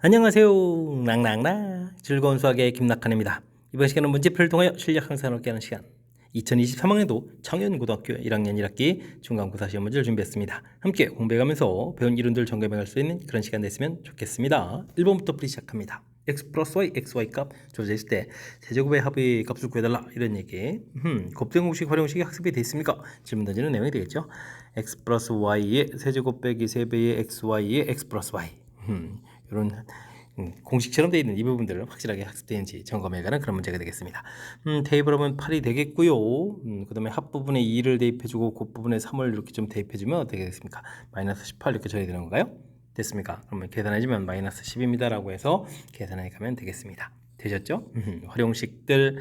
안녕하세요. 낭낭낭 즐거운 수학의 김낙한입니다. 이번 시간은 문제풀이를 통하여 실력 향상을 얻게 하는 시간 2023학년도 청년고등학교 1학년 1학기 중간고사 시험 문제를 준비했습니다. 함께 공부해가면서 배운 이론들 점검해갈 수 있는 그런 시간 됐으면 좋겠습니다. 1번부터 풀이 시작합니다. x 플러스 y, xy 값 주어져 있을 때 세제곱의 합의 값을 구해달라 이런 얘기. 곱셈공식 활용식이 학습이 되어 있습니까? 질문 던지는 내용이 되겠죠. x 플러스 y의 세제곱 빼기 3배의 xy의 x 플러스 y 이런 공식처럼 되어 있는 이 부분들을 확실하게 학습되는지 점검해가는 그런 문제가 되겠습니다. 테이블 하면 8이 되겠고요. 그 다음에 합부분에 2를 대입해주고 곱부분에 3을 이렇게 좀 대입해주면 어떻게 되겠습니까? 마이너스 18 이렇게 처리되는 건가요? 됐습니까? 그러면 계산해주면 마이너스 10입니다 라고 해서 계산해 가면 되겠습니다. 되셨죠? 활용식들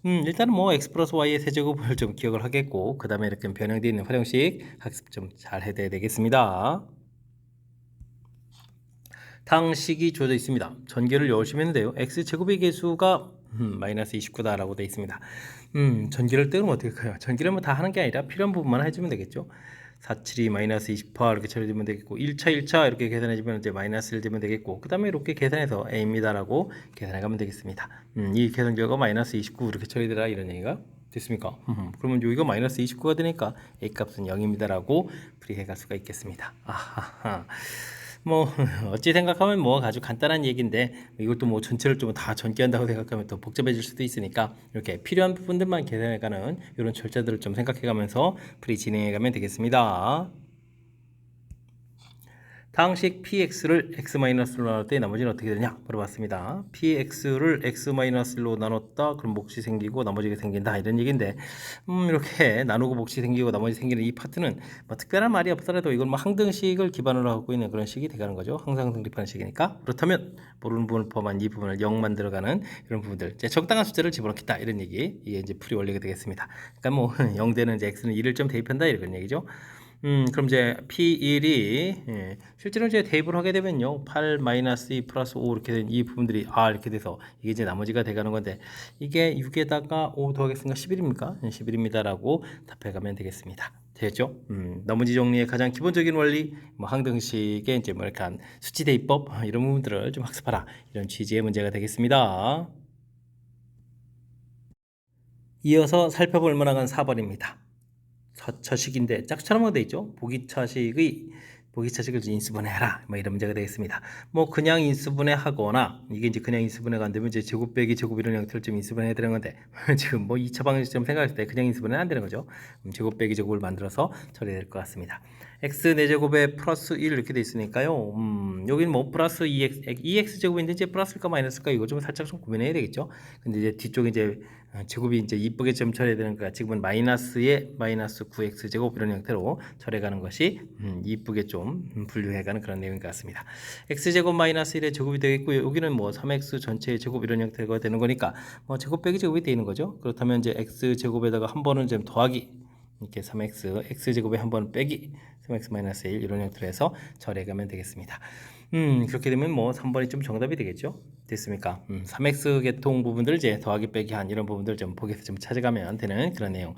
일단은 뭐 x 플러스 y의 세제곱을 좀 기억을 하겠고 그 다음에 이렇게 변형되어 있는 활용식 학습 좀 잘 해야 되겠습니다. 당식이 주어져 있습니다. 전개를 열심히 했는데요. x제곱의 개수가 마이너스 29다라고 되어 있습니다. 전개를 떼우면 어떻게 할까요? 전개를 뭐 다 하는 게 아니라 필요한 부분만 해주면 되겠죠. 472 마이너스 28 이렇게 처리되면 되겠고 1차 이렇게 계산해주면 이제 마이너스 1 되면 되겠고 그 다음에 이렇게 계산해서 a입니다라고 계산해가면 되겠습니다. 이 계산 결과 마이너스 29 이렇게 처리되라 이런 얘기가 됐습니까? 그러면 여기가 마이너스 29가 되니까 a 값은 0입니다라고 풀이해갈 수가 있겠습니다. 아하하. 뭐 어찌 생각하면 뭐 아주 간단한 얘기인데 이것도 뭐 전체를 좀 다 전개한다고 생각하면 더 복잡해질 수도 있으니까 이렇게 필요한 부분들만 계산해가는 이런 절차들을 좀 생각해가면서 풀이 진행해가면 되겠습니다. 당식 px를 x-로 나눌 때 나머지는 어떻게 되냐 물어봤습니다. px를 x-로 나눴다 그럼 몫이 생기고 나머지가 생긴다 이런 얘기인데 이렇게 나누고 몫이 생기고 나머지 생기는 이 파트는 뭐 특별한 말이 없더라도 이건 뭐 항등식을 기반으로 하고 있는 그런 식이 돼가는 거죠. 항상 성립하는 식이니까. 그렇다면 모르는 부분을 포함한 이 부분을 0 만들어가는 이런 부분들 적당한 숫자를 집어넣겠다 이런 얘기 이게 이제 풀이 원리가 되겠습니다. 그러니까 뭐 0되는 이제 x는 1을 좀 대입한다 이런 얘기죠. 그럼 이제 P1이 실제로 이제 대입을 하게 되면요 8-2 플러스 5 이렇게 된 이 부분들이 이렇게 돼서 이게 이제 나머지가 돼가는 건데 이게 6에다가 5 더하겠습니까? 11입니까? 11입니다 라고 답해가면 되겠습니다. 되겠죠? 나머지 정리의 가장 기본적인 원리 뭐 항등식의 이제 뭐 이렇게 한 수치 대입법 이런 부분들을 좀 학습하라 이런 취지의 문제가 되겠습니다. 이어서 살펴볼 만한 4번입니다. 서처식인데 짝처럼 되어 있죠. 보기차식을 인수분해하라. 뭐 이런 문제가 되겠습니다. 뭐 그냥 인수분해하거나 이게 이제 그냥 인수분해가 안 되면 이제 제곱 빼기 제곱 이런 형태를 좀 인수분해해야 되는 건데 지금 뭐 2차 방식처럼 생각했을 때 그냥 인수분해는 안 되는 거죠. 제곱 빼기 제곱을 만들어서 처리해야 될 것 같습니다. x 4제곱에 플러스 1 이렇게 돼 있으니까요. 여기는 뭐 플러스 2x 제곱인데 이제 플러스일까 마이너스일까 이거 좀 살짝 좀 고민해야 되겠죠. 근데 이제 뒤쪽에 이제 제곱이 이제 이쁘게 좀 처리해야 되는 거야. 지금은 마이너스에 마이너스 9x 제곱 이런 형태로 처리해가는 것이 이쁘게 좀 분류해가는 그런 내용인 것 같습니다. x 제곱 마이너스 1의 제곱이 되겠고요. 여기는 뭐 3x 전체의 제곱 이런 형태가 되는 거니까 뭐 제곱 빼기 제곱이 되는 거죠. 그렇다면 이제 x 제곱에다가 한 번은 좀 더하기 이렇게 3x x 제곱에 한 번 빼기 3x 마이너스 1 이런 형태로 해서 처리해가면 되겠습니다. 그렇게 되면 뭐 3번이 좀 정답이 되겠죠. 됐습니까? 3x 계통 부분들 이제 더하기 빼기 한 이런 부분들 좀 보기에서 좀 찾아가면 되는 그런 내용.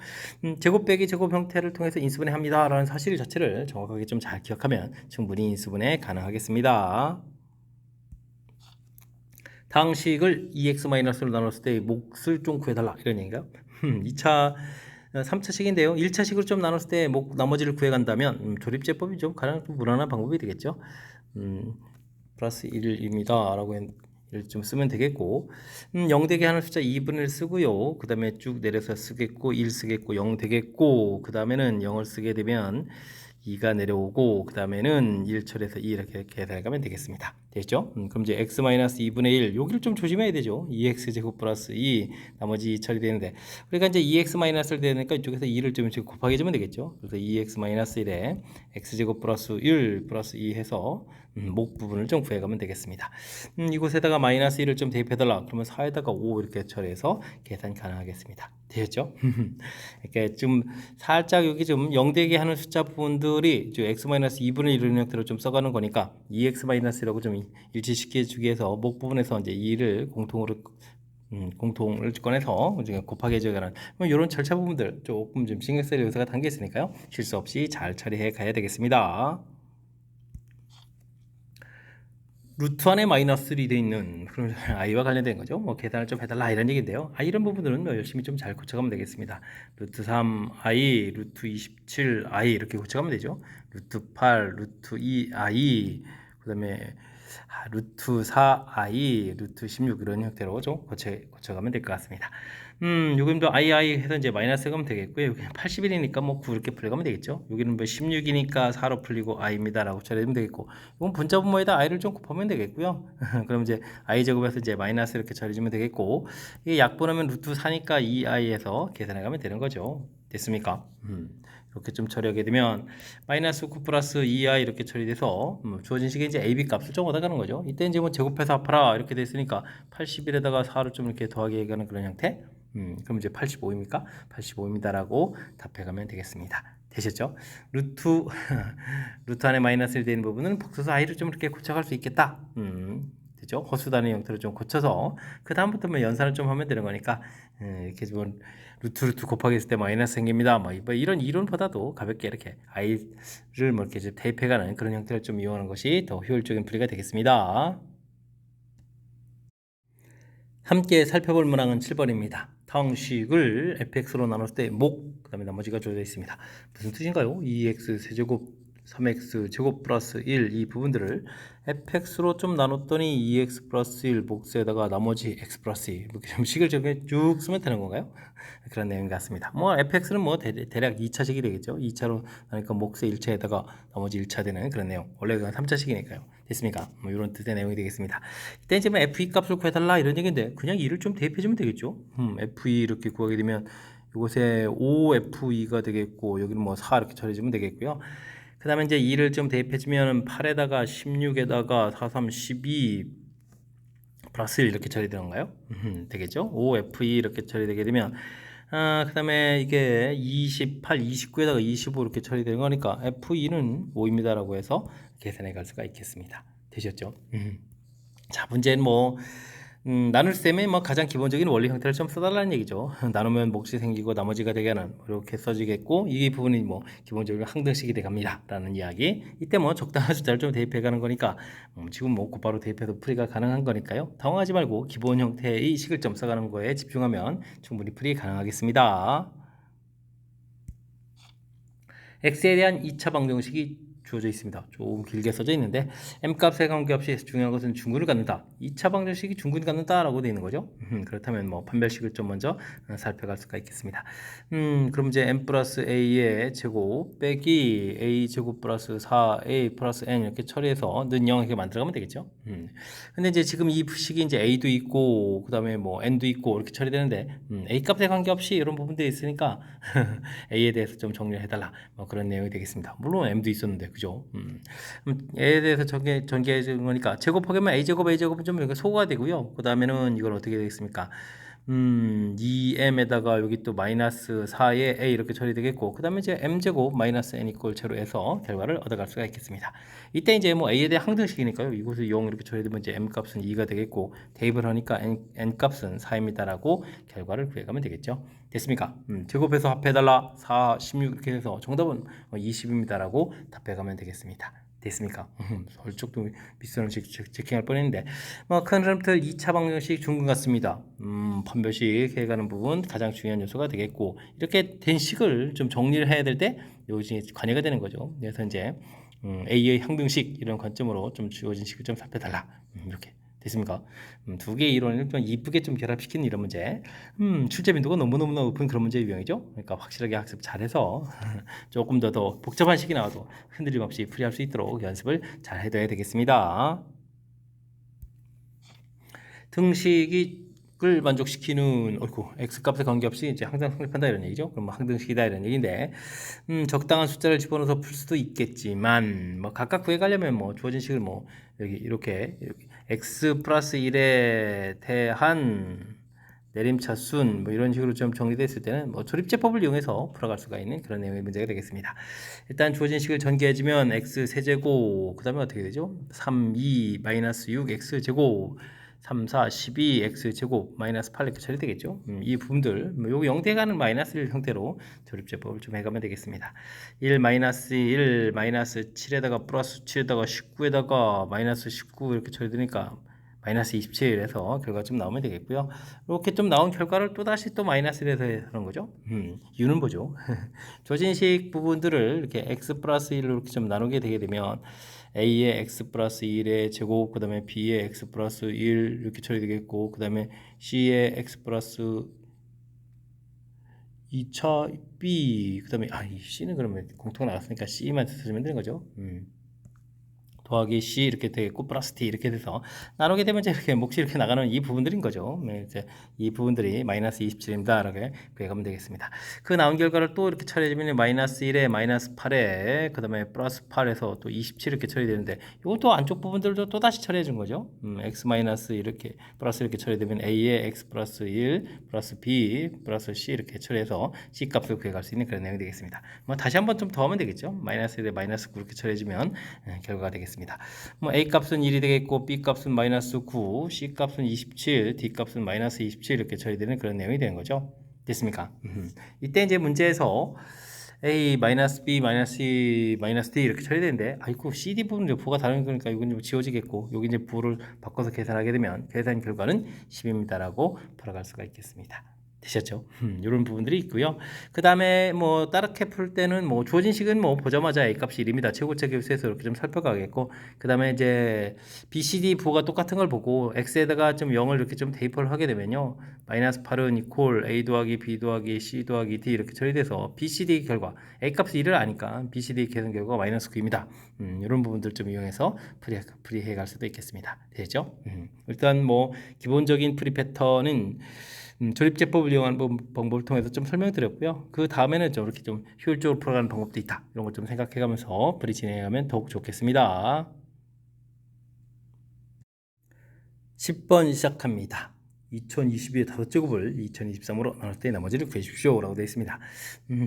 제곱 빼기 제곱 형태를 통해서 인수분해 합니다라는 사실 자체를 정확하게 좀 잘 기억하면 충분히 인수분해 가능하겠습니다. 당식을 2x-로 나눴을 때 몫을 좀 구해달라 이런 얘기가 3차식인데요. 1차식으로 좀 나눴을 때 나머지를 구해간다면 조립제법이 좀 가장 좀 무난한 방법이 되겠죠. 플러스 1입니다 라고 좀 쓰면 되겠고 0 되게 하는 숫자 2분의 1 쓰고요. 그 다음에 쭉 내려서 쓰겠고 1 쓰겠고 0 되겠고 그 다음에는 0을 쓰게 되면 2가 내려오고 그 다음에는 1 처리해서 2 이렇게 계산해가면 되겠습니다. 됐죠? 그럼 이제 x-2분의 1 여기를 좀 조심해야 되죠. 2x제곱 플러스 2 나머지 2 처리되는데 그러니까 이제 2x-를 되니까 이쪽에서 2를 좀 곱하기 해주면 되겠죠. 그래서 2x-1에 x제곱 플러스 1 플러스 2 해서 목 부분을 좀 구해가면 되겠습니다. 이곳에다가 마이너스 1을 좀 대입해달라 그러면 4에다가 5 이렇게 처리해서 계산 가능하겠습니다. 되겠죠? 이렇게 좀 살짝 여기 좀 0 되게 하는 숫자 부분들이 x-2분의 1 이런 형태로 좀 써가는 거니까 2x-1라고 좀 일치시켜 주기 위해서 목 부분에서 이제 2를 공통을 꺼내서 곱하기 해줘가는 이런 절차 부분들 조금 좀 신경 쓸 요소가 담겨 있으니까요. 실수 없이 잘 처리해 가야 되겠습니다. 루트 안에 마이너스 1이 돼 있는 그런 i와 관련된 거죠. 뭐 계산을 좀 해달라 이런 얘기인데요. 이런 부분들은 뭐 열심히 좀 잘 고쳐가면 되겠습니다. 루트 3 i, 루트 27 i 이렇게 고쳐가면 되죠. 루트 8, 루트 2 i, 그다음에 루트 4 i, 루트 16 이런 형태로 좀 고쳐가면 될 것 같습니다. 요금도 i 해서 이제 마이너스 가면 되겠고요. 여기 81이니까 뭐 9 이렇게 풀려가면 되겠죠. 여기는 뭐 16이니까 4로 풀리고 i입니다라고 처리하면 되겠고, 이건 분자 분모에다 i를 좀 곱하면 되겠고요. 그럼 이제 i 제곱에서 이제 마이너스 이렇게 처리해주면 되겠고, 이게 약분하면 루트 4니까 2i에서 계산해가면 되는 거죠. 됐습니까? 이렇게 좀 처리하게 되면 마이너스 9 플러스 2i 이렇게 처리돼서 주어진 식의 이제 ab 값을 좀 얻어가는 거죠. 이때 이제 뭐 제곱해서 합하라 이렇게 됐으니까 81에다가 4를 좀 이렇게 더하게 해가는 그런 형태. 그럼 이제 85입니까? 85입니다라고 답해가면 되겠습니다. 되셨죠? 루트 안에 마이너스 1 되는 부분은 복소수 i를 좀 이렇게 고쳐갈 수 있겠다. 되죠? 허수단위 형태로 좀 고쳐서 그 다음부터 뭐 연산을 좀 하면 되는 거니까 이렇게 좀 루트 곱하기 했을 때 마이너스 생깁니다. 뭐 이런 이론보다도 가볍게 이렇게 i를 뭐 이렇게 대입해가는 그런 형태를 좀 이용하는 것이 더 효율적인 풀이가 되겠습니다. 함께 살펴볼 문항은 7번입니다. 타원식을 fx로 나눴을 때 목, 그 다음에 나머지가 주어져 있습니다. 무슨 뜻인가요? 2x 세제곱 3x 제곱 플러스 1 이 부분들을 fx로 좀 나눴더니 2x 플러스 1 목수에다가 나머지 x 플러스 2 이렇게 좀 식을 저렇게 쭉 쓰면 되는 건가요? 그런 내용 같습니다. 뭐 fx는 뭐 대략 2차식이 되겠죠. 2차로 나니까 목수 1차에다가 나머지 1차 되는 그런 내용. 원래 그건 3차식이니까요. 됐습니까? 뭐 이런 뜻의 내용이 되겠습니다. 이때 이제 뭐 f2 값을 구해달라 이런 얘기인데 그냥 2를 좀 대입해주면 되겠죠. f2 이렇게 구하게 되면 이곳에 5f2가 되겠고 여기는 뭐 4 이렇게 처리해주면 되겠고요. 그 다음에 이제 2를 좀 대입해주면 8에다가 16에다가 4, 3, 12 플러스 1 이렇게 처리되는가요? 되겠죠? 5f2 이렇게 처리되게 되면 그 다음에 이게 28, 29에다가 25 이렇게 처리되는 거니까 f2는 5입니다라고 해서 계산해 갈 수가 있겠습니다. 되셨죠? 자, 문제는 뭐 나눌 셈의 뭐 가장 기본적인 원리 형태를 좀 써달라는 얘기죠. 나누면 몫이 생기고 나머지가 되게 하는 이렇게 써지겠고 이 부분이 뭐 기본적으로 항등식이 돼갑니다 라는 이야기. 이때 뭐 적당한 숫자를 좀 대입해 가는 거니까 지금 뭐 곧바로 대입해도 풀이가 가능한 거니까요. 당황하지 말고 기본 형태의 식을 좀 써가는 거에 집중하면 충분히 풀이 가능하겠습니다. x에 대한 2차 방정식이 주어져 있습니다. 조금 길게 써져 있는데 m값에 관계없이 중요한 것은 중근을 갖는다. 2차 방정식이 중근을 갖는다라고 되어 있는 거죠. 그렇다면 뭐 판별식을 좀 먼저 살펴갈 수가 있겠습니다. 그럼 이제 m 플러스 a의 제곱 빼기 a 제곱 플러스 4a 플러스 n 이렇게 처리해서 는 0 이렇게 만들어가면 되겠죠. 근데 이제 지금 이 식이 이제 a도 있고 그 다음에 뭐 n도 있고 이렇게 처리되는데 a 값에 관계없이 이런 부분들이 있으니까 a에 대해서 좀 정리를 해달라. 뭐 그런 내용이 되겠습니다. 물론 m도 있었는데 그죠? a에 대해서 전개해 주는 거니까 제곱하기면 a제곱은 좀 이렇게 소거가 되고요. 그 다음에는 이건 어떻게 되겠습니까? 2m에다가 여기 또 마이너스 4에 a 이렇게 처리되겠고 그 다음에 이제 m제곱 마이너스 n 이퀄 제로 해서 결과를 얻어갈 수가 있겠습니다. 이때 이제 뭐 a에 대한 항등식이니까요. 이곳에 0 이렇게 처리되면 이제 m 값은 2가 되겠고 대입을 하니까 n 값은 4입니다라고 결과를 구해가면 되겠죠. 됐습니까? 제곱해서 합해달라 4, 16 이렇게 해서 정답은 20입니다라고 답해가면 되겠습니다. 됐습니까? 설쪽도 비슷한 음식 체킹할 뻔했는데 뭐 큰 흐름틀 2차 방정식 중근 같습니다. 판별식 해가는 부분 가장 중요한 요소가 되겠고 이렇게 된 식을 좀 정리를 해야 될 때 요것이 관여가 되는 거죠. 그래서 이제 A의 항등식 이런 관점으로 좀 주어진 식을 좀 살펴달라 이렇게 됐습니까? 두 개의 이론을 좀 이쁘게 좀 결합시키는 이런 문제. 출제 빈도가 너무너무 높은 그런 문제 유형이죠. 그러니까 확실하게 학습 잘해서 조금 더 복잡한 식이 나와도 흔들림 없이 풀이할 수 있도록 연습을 잘 해둬야 되겠습니다. 등식을 만족시키는 x값에 관계없이 이제 항상 성립한다 이런 얘기죠. 그럼 항등식이다 이런 얘기인데 적당한 숫자를 집어넣어서 풀 수도 있겠지만 뭐 각각 구해가려면 뭐 주어진 식을 뭐 여기 이렇게 x 플러스 1에 대한 내림차순 뭐 이런 식으로 좀 정리됐을 때는 뭐 조립제법을 이용해서 풀어갈 수가 있는 그런 내용의 문제가 되겠습니다. 일단 주어진 식을 전개해주면 x 세제곱 그 다음에 어떻게 되죠? 3, 2, 마이너스 6 x 제곱 3, 4, 12, x제곱 마이너스 8 이렇게 처리 되겠죠. 이 부분들 요 영대가는 마이너스 1 형태로 조립제법을 좀 해가면 되겠습니다. 1 마이너스 1 마이너스 7에다가 플러스 7에다가 19에다가 마이너스 19 이렇게 처리되니까 마이너스 27에서 결과 좀 나오면 되겠고요. 이렇게 좀 나온 결과를 또다시 또 마이너스 1에서 하는 거죠. U는 뭐죠? 조진식 부분들을 이렇게 x 플러스 1로 이렇게 좀 나누게 되게 되면 A의 x 플러스 1의 제곱, 그 다음에 B의 x 플러스 1 이렇게 처리되겠고, 그 다음에 C의 x 플러스 2차 B, 그 다음에 이 C는 그러면 공통 나왔으니까 C만 쓰시면 되는 거죠. 더하기 C 이렇게 되겠고 플러스 D 이렇게 돼서 나누게 되면 이제 이렇게 몫이 이렇게 나가는 이 부분들인 거죠. 이제 이 부분들이 마이너스 27입니다. 이렇게 구해가면 되겠습니다. 그 나온 결과를 또 이렇게 처리해주면 마이너스 1에 마이너스 8에 그 다음에 플러스 8에서 또 27 이렇게 처리되는데 이것도 안쪽 부분들도 또 다시 처리해 준 거죠. x 마이너스 이렇게 플러스 이렇게 처리되면 A에 x 플러스 1 플러스 B 플러스 C 이렇게 처리해서 C 값을 구해갈 수 있는 그런 내용이 되겠습니다. 뭐 다시 한번 좀 더 하면 되겠죠. 마이너스 1에 마이너스 9 이렇게 처리해주면 결과가 되겠습니다. 뭐 A 값은 1이 되겠고 B 값은 마이너스 9, C 값은 27, D 값은 마이너스 27 이렇게 처리되는 그런 내용이 되는 거죠. 됐습니까? 이때 이제 문제에서 A 마이너스 B 마이너스 C 마이너스 D 이렇게 처리되는데 아이고 CD 부분은 부호가 다른 거니까 이건 좀 지워지겠고 여기 이제 부호를 바꿔서 계산하게 되면 계산 결과는 10입니다라고 돌아갈 수가 있겠습니다. 되셨죠? 이런 부분들이 있고요. 그 다음에 뭐 다르게 풀 때는 뭐 주어진 식은 뭐 보자마자 A 값이 1입니다. 최고차 계수에서 이렇게 좀 살펴가겠고, 그 다음에 이제 BCD 부호가 똑같은 걸 보고 X에다가 좀 0을 이렇게 좀 대입을 하게 되면요. 마이너스 8은 이퀄 A 더하기 B 더하기 C 더하기 D 이렇게 처리돼서 BCD 결과 A 값이 1을 아니까 BCD 계산 결과가 마이너스 9입니다. 이런 부분들 좀 이용해서 풀이해 갈 수도 있겠습니다. 되죠? 일단 뭐 기본적인 풀이 패턴은 조립제법을 이용하는 방법을 통해서 좀 설명드렸고요. 그 다음에는 좀 이렇게 좀 효율적으로 풀어가는 방법도 있다. 이런 걸 좀 생각해가면서 풀이 진행하면 더욱 좋겠습니다. 10번 시작합니다. 2022의 5제곱을 2023으로 나눌 때 나머지를 구해주십시오 라고 되어 있습니다.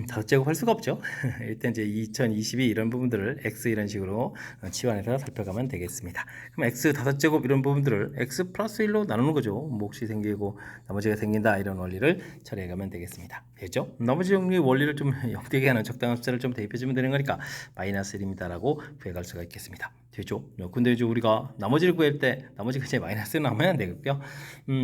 5제곱 할 수가 없죠. 일단 이제 2022 이런 부분들을 x 이런 식으로 치환해서 살펴가면 되겠습니다. 그럼 x 5제곱 이런 부분들을 x 플러스 1로 나누는 거죠. 몫이 생기고 나머지가 생긴다 이런 원리를 처리해가면 되겠습니다. 되죠? 나머지 정리 원리를 좀 역되게 하는 적당한 숫자를 좀 대입해주면 되는 거니까 마이너스 1입니다 라고 구해갈 수가 있겠습니다. 되죠? 근데 이제 우리가 나머지를 구할 때 나머지가 이제 마이너스로 나오면 안 되겠고요.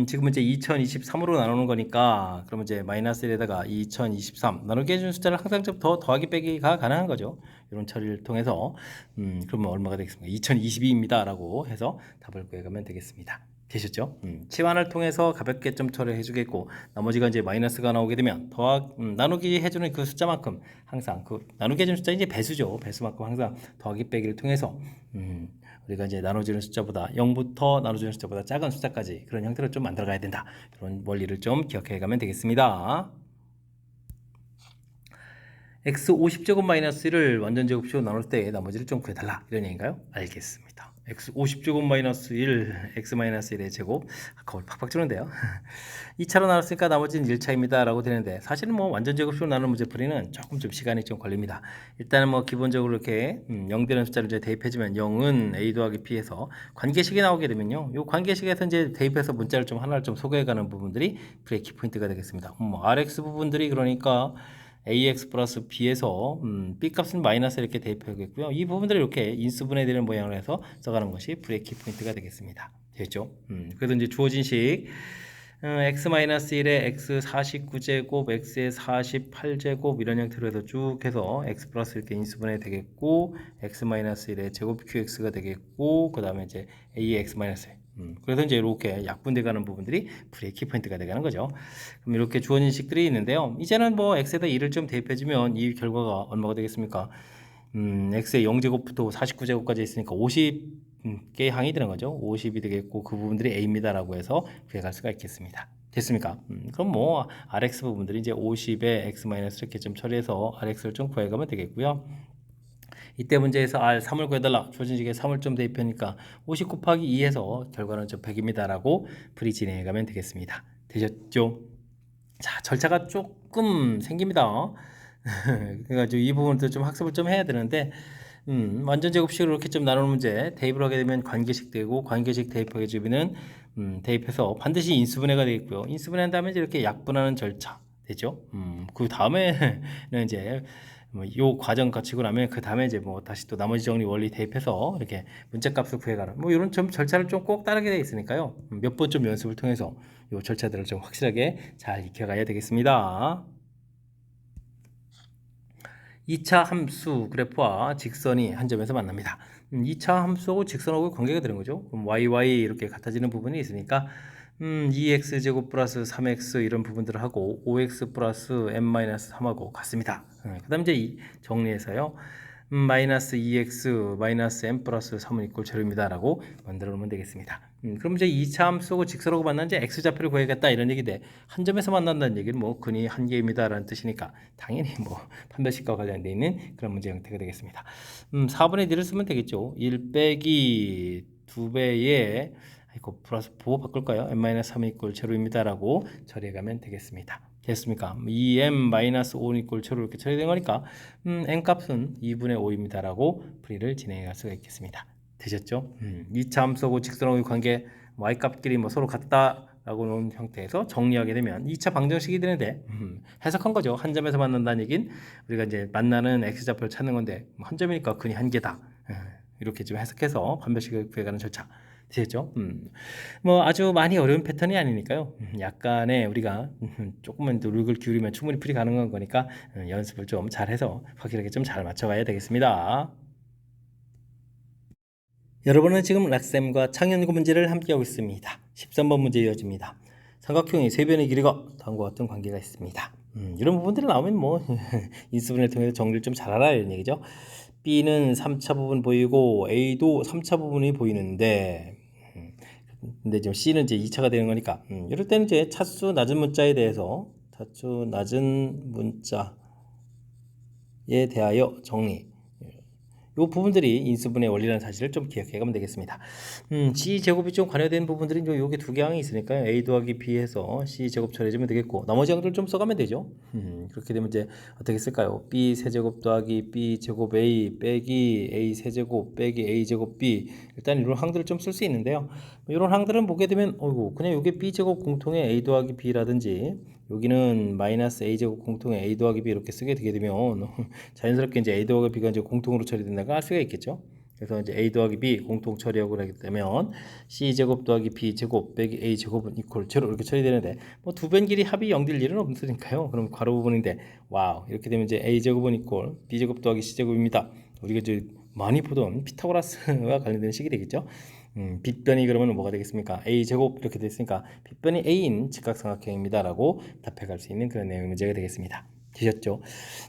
지금은 이제 2023으로 나누는 거니까 그러면 이제 마이너스 1에다가 2023 나누게 해준 숫자를 항상 좀 더 더하기 빼기가 가능한 거죠. 이런 처리를 통해서 그러면 얼마가 되겠습니까? 2022입니다 라고 해서 답을 구해가면 되겠습니다. 되셨죠? 치환을 통해서 가볍게 좀 처리해 주겠고 나머지가 이제 마이너스가 나오게 되면 나누기 해주는 그 숫자만큼 항상 그 나누기 해주는 숫자 이제 배수죠. 배수만큼 항상 더하기 빼기를 통해서 우리가 이제 나눠주는 숫자보다 0부터 나눠주는 숫자보다 작은 숫자까지 그런 형태로 좀 만들어 가야 된다. 그런 원리를 좀 기억해 가면 되겠습니다. x 50제곱 마이너스 1을 완전 제곱식으로 나눌 때 나머지를 좀 구해달라 이런 얘기인가요? 알겠습니다. x 50제곱 마이너스 1 x 마이너스 1의 제곱 거울 팍팍 주는데요. 2차로 나눴으니까 나머지는 1차입니다 라고 되는데 사실은 뭐 완전 제곱식으로 나누는 문제 풀이는 조금 좀 시간이 좀 걸립니다. 일단은 뭐 기본적으로 이렇게 0 되는 숫자를 이제 대입해주면 0은 a 더하기 b에서 관계식이 나오게 되면요. 이 관계식에서 이제 대입해서 문자를 좀 하나를 좀 소개해가는 부분들이 풀이의 키포인트가 되겠습니다. rx 부분들이 그러니까 ax 플러스 b에서 b 값은 마이너스 이렇게 대입하겠고요. 이 부분들을 이렇게 인수분해 되는 모양으로 해서 써가는 것이 풀이의 키포인트가 되겠습니다. 됐죠? 그래서 이제 주어진 식 x-1에 x 49제곱, x의 48제곱 이런 형태로 해서 쭉 해서 x 플러스 이렇게 인수분해 되겠고 x-1의 제곱 qx가 되겠고 그 다음에 이제 a의 x-1 그래서 이제 이렇게 약분돼 가는 부분들이 풀이의 키포인트가 되가는 거죠. 그럼 이렇게 주어진 식들이 있는데요. 이제는 뭐 x에다 1을 좀 대입해주면 이 결과가 얼마가 되겠습니까? x의 0제곱부터 49제곱까지 있으니까 50개의 항이 되는 거죠. 50이 되겠고 그 부분들이 a입니다 라고 해서 구해갈 수가 있겠습니다. 됐습니까? 그럼 뭐 rx 부분들이 이제 50에 x 마이너스 이렇게 좀 처리해서 rx를 좀 구해가면 되겠고요. 이때 문제에서 R 3을 구해달라. 조진식에 3을 좀 대입하니까 50 곱하기 2해서 결과는 좀 100입니다 라고 풀이 진행해가면 되겠습니다. 되셨죠? 자, 절차가 조금 생깁니다. 그래가지고 이 부분도 좀 학습을 좀 해야 되는데 완전 제곱식으로 이렇게 좀 나누는 문제 대입을 하게 되면 관계식 되고 관계식 대입하게 되면은 대입해서 반드시 인수분해가 되겠고요. 인수분해한 다음에 이제 이렇게 약분하는 절차 되죠. 그 다음에는 이제 요 과정 거치고 나면 그 다음에 이제 뭐 다시 또 나머지 정리 원리 대입해서 이렇게 문제값을 구해가는 뭐 이런 좀 절차를 좀 꼭 따르게 되어 있으니까요. 몇 번 좀 연습을 통해서 요 절차들을 좀 확실하게 잘 익혀가야 되겠습니다. 2차 함수 그래프와 직선이 한 점에서 만납니다. 2차 함수하고 직선하고 관계가 되는 거죠. 그럼 yy 이렇게 같아지는 부분이 있으니까 2x제곱 플러스 3x 이런 부분들을 하고 5x 플러스 n-3하고 같습니다. 그 다음 이제 정리해서요. 마이너스 2x 마이너스 n 플러스 3은 이꼴 제로입니다 라고 만들어 놓으면 되겠습니다. 그럼 이제 2차 함수하고 직선하고 만난 이제 x좌표를 구해야겠다 이런 얘기인데 한 점에서 만난다는 얘기는 뭐 근이 한 개입니다 라는 뜻이니까 당연히 뭐 판별식과 관련되어 있는 그런 문제 형태가 되겠습니다. 4분의 1을 쓰면 되겠죠. 1 빼기 2배의 이거 플러스 보호 바꿀까요? n-3 이꼴 제로입니다 라고 처리해가면 되겠습니다. 됐습니까? 2m-5는 이꼴 제로 이렇게 처리된 거니까 n값은 2분의 5입니다 라고 풀이를 진행해 갈 수가 있겠습니다. 되셨죠? 2차 함수하고 직선하고의 관계 y값끼리 뭐 서로 같다 라고 놓은 형태에서 정리하게 되면 2차 방정식이 되는데 해석한 거죠. 한 점에서 만난다는 얘긴 우리가 이제 만나는 x좌표를 찾는 건데 한 점이니까 근이 한 개다. 이렇게 좀 해석해서 판별식을 구해가는 절차 되셨죠? 뭐 아주 많이 어려운 패턴이 아니니까요. 약간의 우리가 조금만 노력을 기울이면 충분히 풀이 가능한 거니까 연습을 좀 잘해서 확실하게 좀 잘 맞춰가야 되겠습니다. 여러분은 지금 락쌤과 창현고 문제를 함께하고 있습니다. 13번 문제 이어집니다. 삼각형의 세 변의 길이가 다음과 같은 관계가 있습니다. 이런 부분들이 나오면 뭐 인수분해를 통해서 정리를 좀 잘 알아야 이런 얘기죠. B는 3차 부분 보이고 A도 3차 부분이 보이는데 근데 지금 C는 이제 2차가 되는 거니까 이럴 때는 이제 차수 낮은 문자에 대해서 차수 낮은 문자에 대하여 정리 이 부분들이 인수분해 원리라는 사실을 좀 기억해 가면 되겠습니다. C제곱이 좀 관여된 부분들이 요게 두 개 항이 있으니까요. A 더하기 B해서 C제곱 처리해주면 되겠고 나머지 항들 좀 써가면 되죠. 그렇게 되면 이제 어떻게 쓸까요? B 세제곱 더하기 B 제곱 A 빼기 A 세제곱 빼기 A 제곱 B 일단 이런 항들을 좀 쓸 수 있는데요. 이런 항들은 보게 되면 어이구 그냥 요게 B 제곱 공통의 A 더하기 B라든지 여기는 마이너스 a제곱 공통의 a 더하기 b 이렇게 쓰게 되게 되면 자연스럽게 이제 a 더하기 b가 이제 공통으로 처리된다고 할 수가 있겠죠. 그래서 이제 a 더하기 b 공통 처리하고 하게 되면 c 제곱 더하기 b 제곱 빼기 a 제곱은 이퀄 제로 이렇게 처리되는데 뭐 두 변 길이 합이 0될 일은 없으니까요. 그럼 괄호 부분인데 와우 이렇게 되면 이제 a 제곱은 이퀄 b 제곱 더하기 c 제곱입니다. 우리가 이제 많이 보던 피타고라스와 관련된 식이 되겠죠. 빗변이 그러면 뭐가 되겠습니까? a제곱 이렇게 됐으니까 빗변이 a인 직각삼각형입니다 라고 답해갈 수 있는 그런 내용의 문제가 되겠습니다. 되셨죠?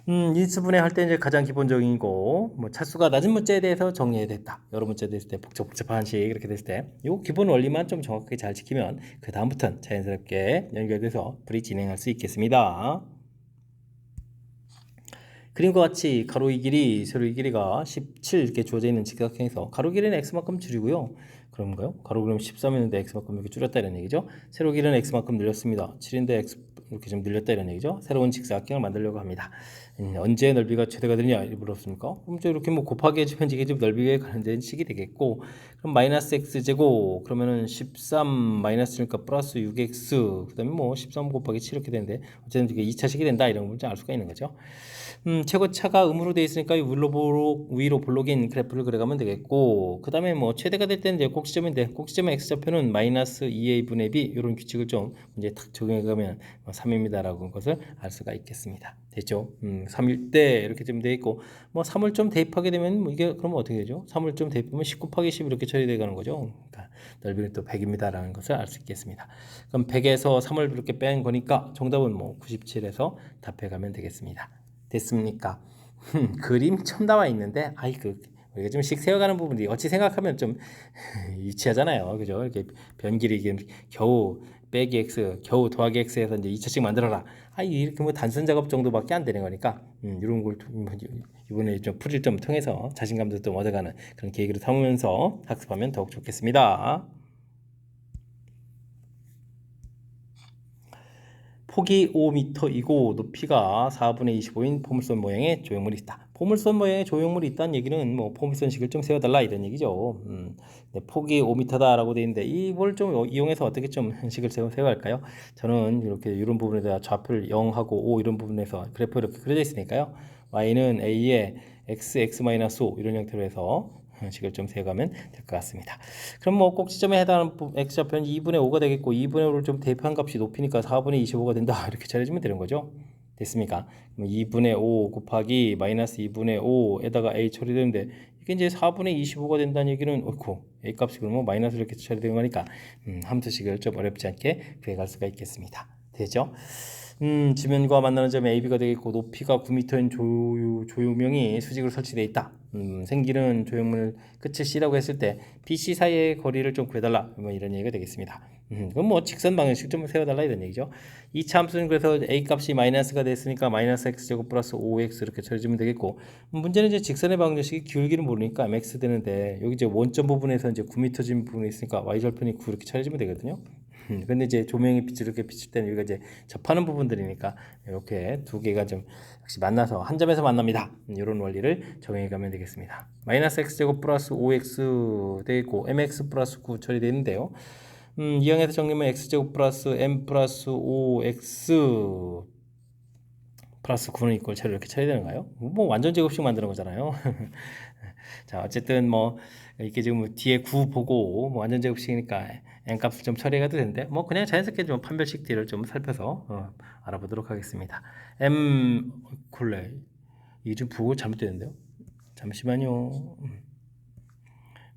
인수분해 할 때 이제 가장 기본적이고 뭐 차수가 낮은 문자에 대해서 정리해야 됐다. 여러 문자 됐을 때 복잡한 식 이렇게 됐을 때 요 기본 원리만 좀 정확하게 잘 지키면 그 다음부터는 자연스럽게 연결돼서 풀이 진행할 수 있겠습니다. 그림과 같이 가로의 길이, 세로의 길이가 17 이렇게 주어져 있는 직각형에서 가로 길이는 x만큼 줄이고요. 그런가요? 가로 그럼 13이었는데 x만큼 이렇게 줄였다 이런 얘기죠. 세로 길이는 x만큼 늘렸습니다. 7인데 x 이렇게 좀 늘렸다 이런 얘기죠. 새로운 직사각형을 만들려고 합니다. 언제 넓이가 최대가 되느냐 물었습니까? 그럼 이렇게 뭐 곱하기 해주면 이게 좀 넓이에 관련된 식이 되겠고 그럼 마이너스 x 제곱 그러면은 13 마이너스니까 플러스 6x 그다음에 뭐 13 곱하기 7 이렇게 되는데 어쨌든 이게 2차식이 된다 이런 걸 알 수가 있는 거죠. 최고차가 음으로 되어 있으니까 위로 볼록인 그래프를 그려가면 되겠고 그 다음에 뭐 최대가 될 때는 이제 꼭지점인데 꼭지점의 x좌표는 마이너스 2a분의 b 이런 규칙을 좀 이제 탁 적용해가면 3입니다 라고 한 것을 알 수가 있겠습니다. 됐죠? 3일 때 이렇게 좀 되어 있고 뭐 3을 좀 대입하게 되면 뭐 이게 그러면 어떻게 되죠? 3을 좀 대입하면 10 곱하기 10 이렇게 처리되어 가는 거죠. 그러니까 넓이는 또 100입니다 라는 것을 알 수 있겠습니다. 그럼 100에서 3을 이렇게 뺀 거니까 정답은 뭐 97에서 답해가면 되겠습니다. 됐습니까? 그림 처음 나와 있는데 우리가 좀 씩 세워가는 부분이 어찌 생각하면 좀 유치하잖아요. 그죠? 이렇게 변길이 겨우 빼기 x, 겨우 더하기 x에서 이제 2차씩 만들어라. 이렇게 뭐 단순 작업 정도밖에 안 되는 거니까 이런 걸 이번에 좀 풀이를 좀 통해서 자신감도 좀 얻어가는 그런 계기로 삼으면서 학습하면 더욱 좋겠습니다. 폭이 5m이고 높이가 4분의 25인 포물선 모양의 조형물이 있다. 포물선 모양의 조형물이 있다는 얘기는 뭐 포물선식을 좀 세워달라 이런 얘기죠. 네, 폭이 5m다라고 되어 있는데 이걸 좀 이용해서 어떻게 좀 식을 세워갈까요? 저는 이렇게 이런 부분에다 좌표를 0하고 5 이런 부분에서 그래프 이렇게 그려져 있으니까요. y는 a에 x-5 이런 형태로 해서 식을 좀 세워가면 될 것 같습니다. 그럼 뭐 꼭지점에 해당하는 x좌표는 2분의 5가 되겠고 2분의 5를 좀 대입한 값이 높이니까 4분의 25가 된다 이렇게 잘해주면 되는 거죠. 됐습니까? 2분의 5 곱하기 마이너스 2분의 5에다가 a 처리되는데 이게 이제 4분의 25가 된다는 얘기는 옳고 a 값이 그러면 마이너스 이렇게 처리되는 거니까 함수식을 좀 어렵지 않게 구해갈 수가 있겠습니다. 되죠? 지면과 만나는 점 AB가 되겠고 높이가 9m인 조유명이 수직으로 설치되어 있다. 생기는 조형물 끝을 C라고 했을 때 BC 사이의 거리를 좀 구해달라. 뭐 이런 얘기가 되겠습니다. 그럼 뭐 직선 방향식 좀 세워달라 이런 얘기죠. 2차 함수는 그래서 A 값이 마이너스가 됐으니까 마이너스 X제곱 플러스 5X 이렇게 처리해주면 되겠고 문제는 이제 직선의 방정식이 기울기를 모르니까 MX 되는데 여기 이제 원점 부분에서 이제 9m 진 부분이 있으니까 Y절편이 9 이렇게 처리해주면 되거든요. 근데 이제 조명의 빛을 이렇게 비칠 때는 여기가 이제 접하는 부분들이니까 이렇게 두 개가 좀 역시 만나서 한 점에서 만납니다. 이런 원리를 적용해 가면 되겠습니다. 마이너스 x제곱 플러스 5x 되겠고 mx 플러스 9 처리되어 있는데요. 이항에서 정리하면 x제곱 플러스 m 플러스 5x 플러스 9는 이꼴 채로 이렇게 처리되는가요? 뭐 완전 제곱식 만드는 거잖아요. 자, 어쨌든 뭐 이렇게 지금 뒤에 9 보고 뭐 완전 제곱식이니까 n 값을 좀 처리해가도 되는데 뭐 그냥 자연스럽게 좀 판별식 뒤를 좀 살펴서 알아보도록 하겠습니다. m 콜레 이게 좀 부호 잘못되는데요. 잠시만요.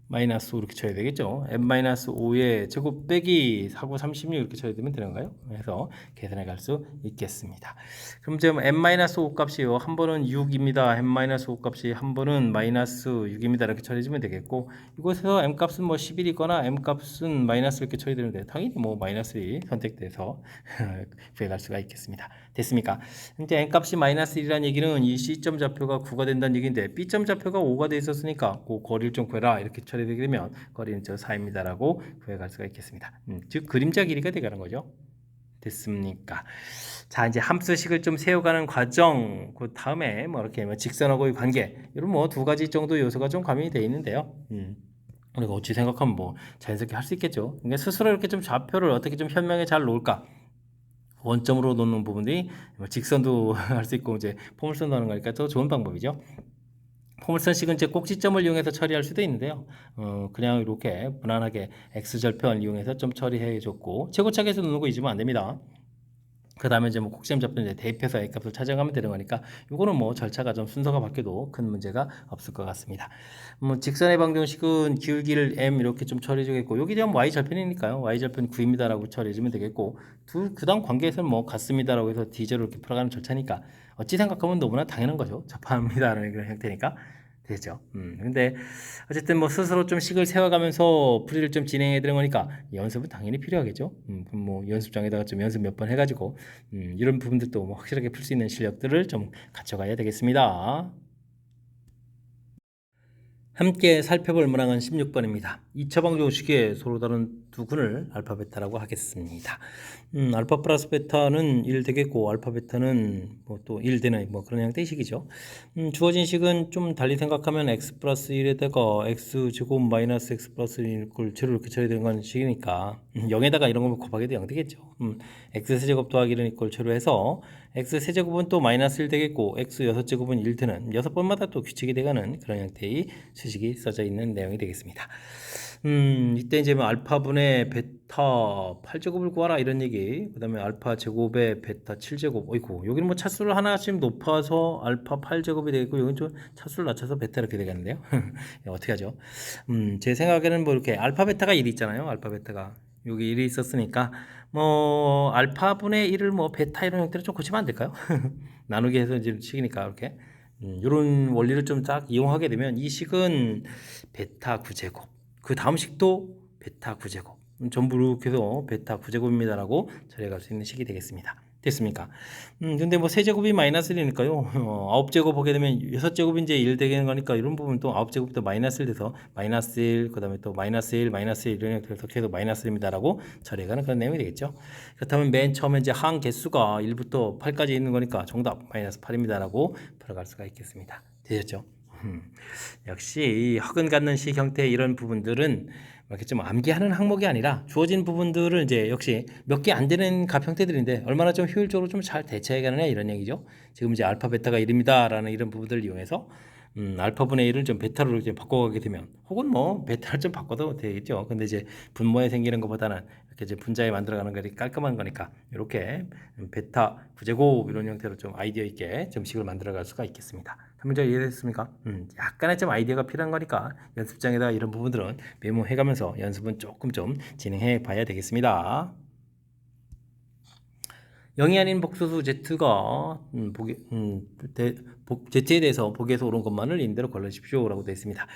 마이너스 5 이렇게 쳐야 되겠죠. m-5의 제곱 빼기 4, 9, 36 이렇게 쳐야 되면 되는가요? 그래서 계산해 갈 수 있겠습니다. 그럼 지금 m-5 값이요. 한 번은 6입니다. m-5 값이 한 번은 마이너스 6입니다. 이렇게 처리해주면 되겠고 이곳에서 m 값은 뭐 11이거나 m 값은 마이너스 이렇게 처리되는데 당연히 뭐 마이너스1이 선택돼서 구해갈 수가 있겠습니다. 됐습니까? 이제 n 값이 마이너스 1이라는 얘기는 이 C점 좌표가 9가 된다는 얘기인데 B점 좌표가 5가 돼 있었으니까 그 거리를 좀 구해라 이렇게 처리되게 되면 거리는 저 4입니다라고 구해갈 수가 있겠습니다. 즉 그림자 길이가 되가는 거죠. 됐습니까? 자 이제 함수식을 좀 세워가는 과정 그 다음에 뭐 이렇게 뭐 직선하고의 관계 이런 뭐 두 가지 정도 요소가 좀 가미되어 있는데요. 우리가 어찌 생각하면 뭐 자연스럽게 할 수 있겠죠. 그러니까 스스로 이렇게 좀 좌표를 어떻게 좀 현명하게 잘 놓을까? 원점으로 놓는 부분들이 직선도 할 수 있고 이제 포물선도 하는 거니까 더 좋은 방법이죠. 포물선식은 이제 꼭지점을 이용해서 처리할 수도 있는데요. 그냥 이렇게 무난하게 x절편을 이용해서 좀 처리해 줬고 최고차계에서 놓는 거 잊으면 안 됩니다. 그 다음에 이제 뭐 꼭지점 잡고 이제 대입해서 a 값을 찾아가면 되는 거니까 이거는 뭐 절차가 좀 순서가 바뀌어도 큰 문제가 없을 것 같습니다. 직선의 방정식은 기울기를 m 이렇게 좀 처리해 주겠고 여기 대한 y 절편이니까요. y 절편 9입니다라고 처리해 주면 되겠고 그다음 관계에서는 뭐 같습니다라고 해서 d제로 이렇게 풀어가는 절차니까 어찌 생각하면 너무나 당연한 거죠. 접합니다라는 그런 형태니까 되죠. 근데 어쨌든 뭐 스스로 좀 식을 세워가면서 풀이를 좀 진행해 드는 거니까 연습은 당연히 필요하겠죠. 그럼 뭐 연습장에다가 좀 연습 몇 번 해가지고 이런 부분들도 뭐 확실하게 풀 수 있는 실력들을 좀 갖춰가야 되겠습니다. 함께 살펴볼 문항은 16번입니다. 2차 방정식의 서로 다른 두 근을 알파 베타라고 하겠습니다. 알파 플러스 베타는 1 되겠고 알파 베타는 뭐 또 1 되는 뭐 그런 형태의 식이죠. 주어진 식은 좀 달리 생각하면 x 플러스 1에다가 x 제곱 마이너스 x 플러스 1을 제로 이렇게 처리되는 건 식이니까 0에다가 이런 거 곱하게도 0 되겠죠. x 세제곱 더하기 1은 이꼴 제로 해서 x 세제곱은 또 마이너스 1 되겠고 x 6제곱은 1 되는 6번마다 또 규칙이 돼가는 그런 형태의 수식이 써져 있는 내용이 되겠습니다. 이때 이제 뭐 알파분의 베타 8제곱을 구하라 이런 얘기. 그 다음에 알파 제곱에 베타 7제곱. 어이구, 여기는 뭐 차수를 하나씩 높아서 알파 8제곱이 되겠고, 여기는 좀 차수를 낮춰서 베타 이렇게 되겠는데요. 어떻게 하죠? 제 생각에는 뭐 이렇게 알파 베타가 1이 있잖아요. 알파 베타가. 여기 1이 있었으니까, 뭐, 알파분의 1을 뭐 베타 이런 형태로 좀 고치면 안 될까요? 나누기 해서 이제 식이니까 이렇게. 이런 원리를 좀 딱 이용하게 되면 이 식은 베타 9제곱. 그 다음 식도 베타 9제곱 전부 이렇게 해서 베타 9제곱입니다라고 처리해갈 수 있는 식이 되겠습니다. 됐습니까? 근데 뭐 세제곱이 마이너스 1이니까요. 9제곱 보게 되면 6제곱이 이제 1 되는 거니까 이런 부분 또 9제곱부터 마이너스 1 돼서 마이너스 1, 그 다음에 또 마이너스 1, 마이너스 1 이런 형태로 계속 마이너스 1입니다라고 처리해가는 그런 내용이 되겠죠. 그렇다면 맨 처음에 이제 항 개수가 1부터 8까지 있는 거니까 정답 마이너스 8입니다라고 풀어갈 수가 있겠습니다. 되셨죠? 역시 이 허근 갖는 식 형태의 이런 부분들은 이렇게 좀 암기하는 항목이 아니라 주어진 부분들을 이제 역시 몇 개 안 되는 값 형태들인데 얼마나 좀 효율적으로 좀 잘 대처해 가느냐 이런 얘기죠. 지금 이제 알파 베타가 1입니다라는 이런 부분들을 이용해서 알파분의 1을 좀 베타로 이제 바꿔가게 되면 혹은 뭐 베타를 좀 바꿔도 되겠죠. 근데 이제 분모에 생기는 것보다는 이렇게 이제 분자에 만들어가는 것이 깔끔한 거니까 이렇게 베타 부제곱 이런 형태로 좀 아이디어 있게 점식을 만들어갈 수가 있겠습니다. 한 문제 이해됐습니까? 약간의 좀 아이디어가 필요한 거니까 연습장에다 이런 부분들은 메모해가면서 연습은 조금 좀 진행해 봐야 되겠습니다. 0이 아닌 복소수 z가 z에 대해서 보기에서 옳은 것만을 인대로 걸러주십시오 라고 되어 있습니다.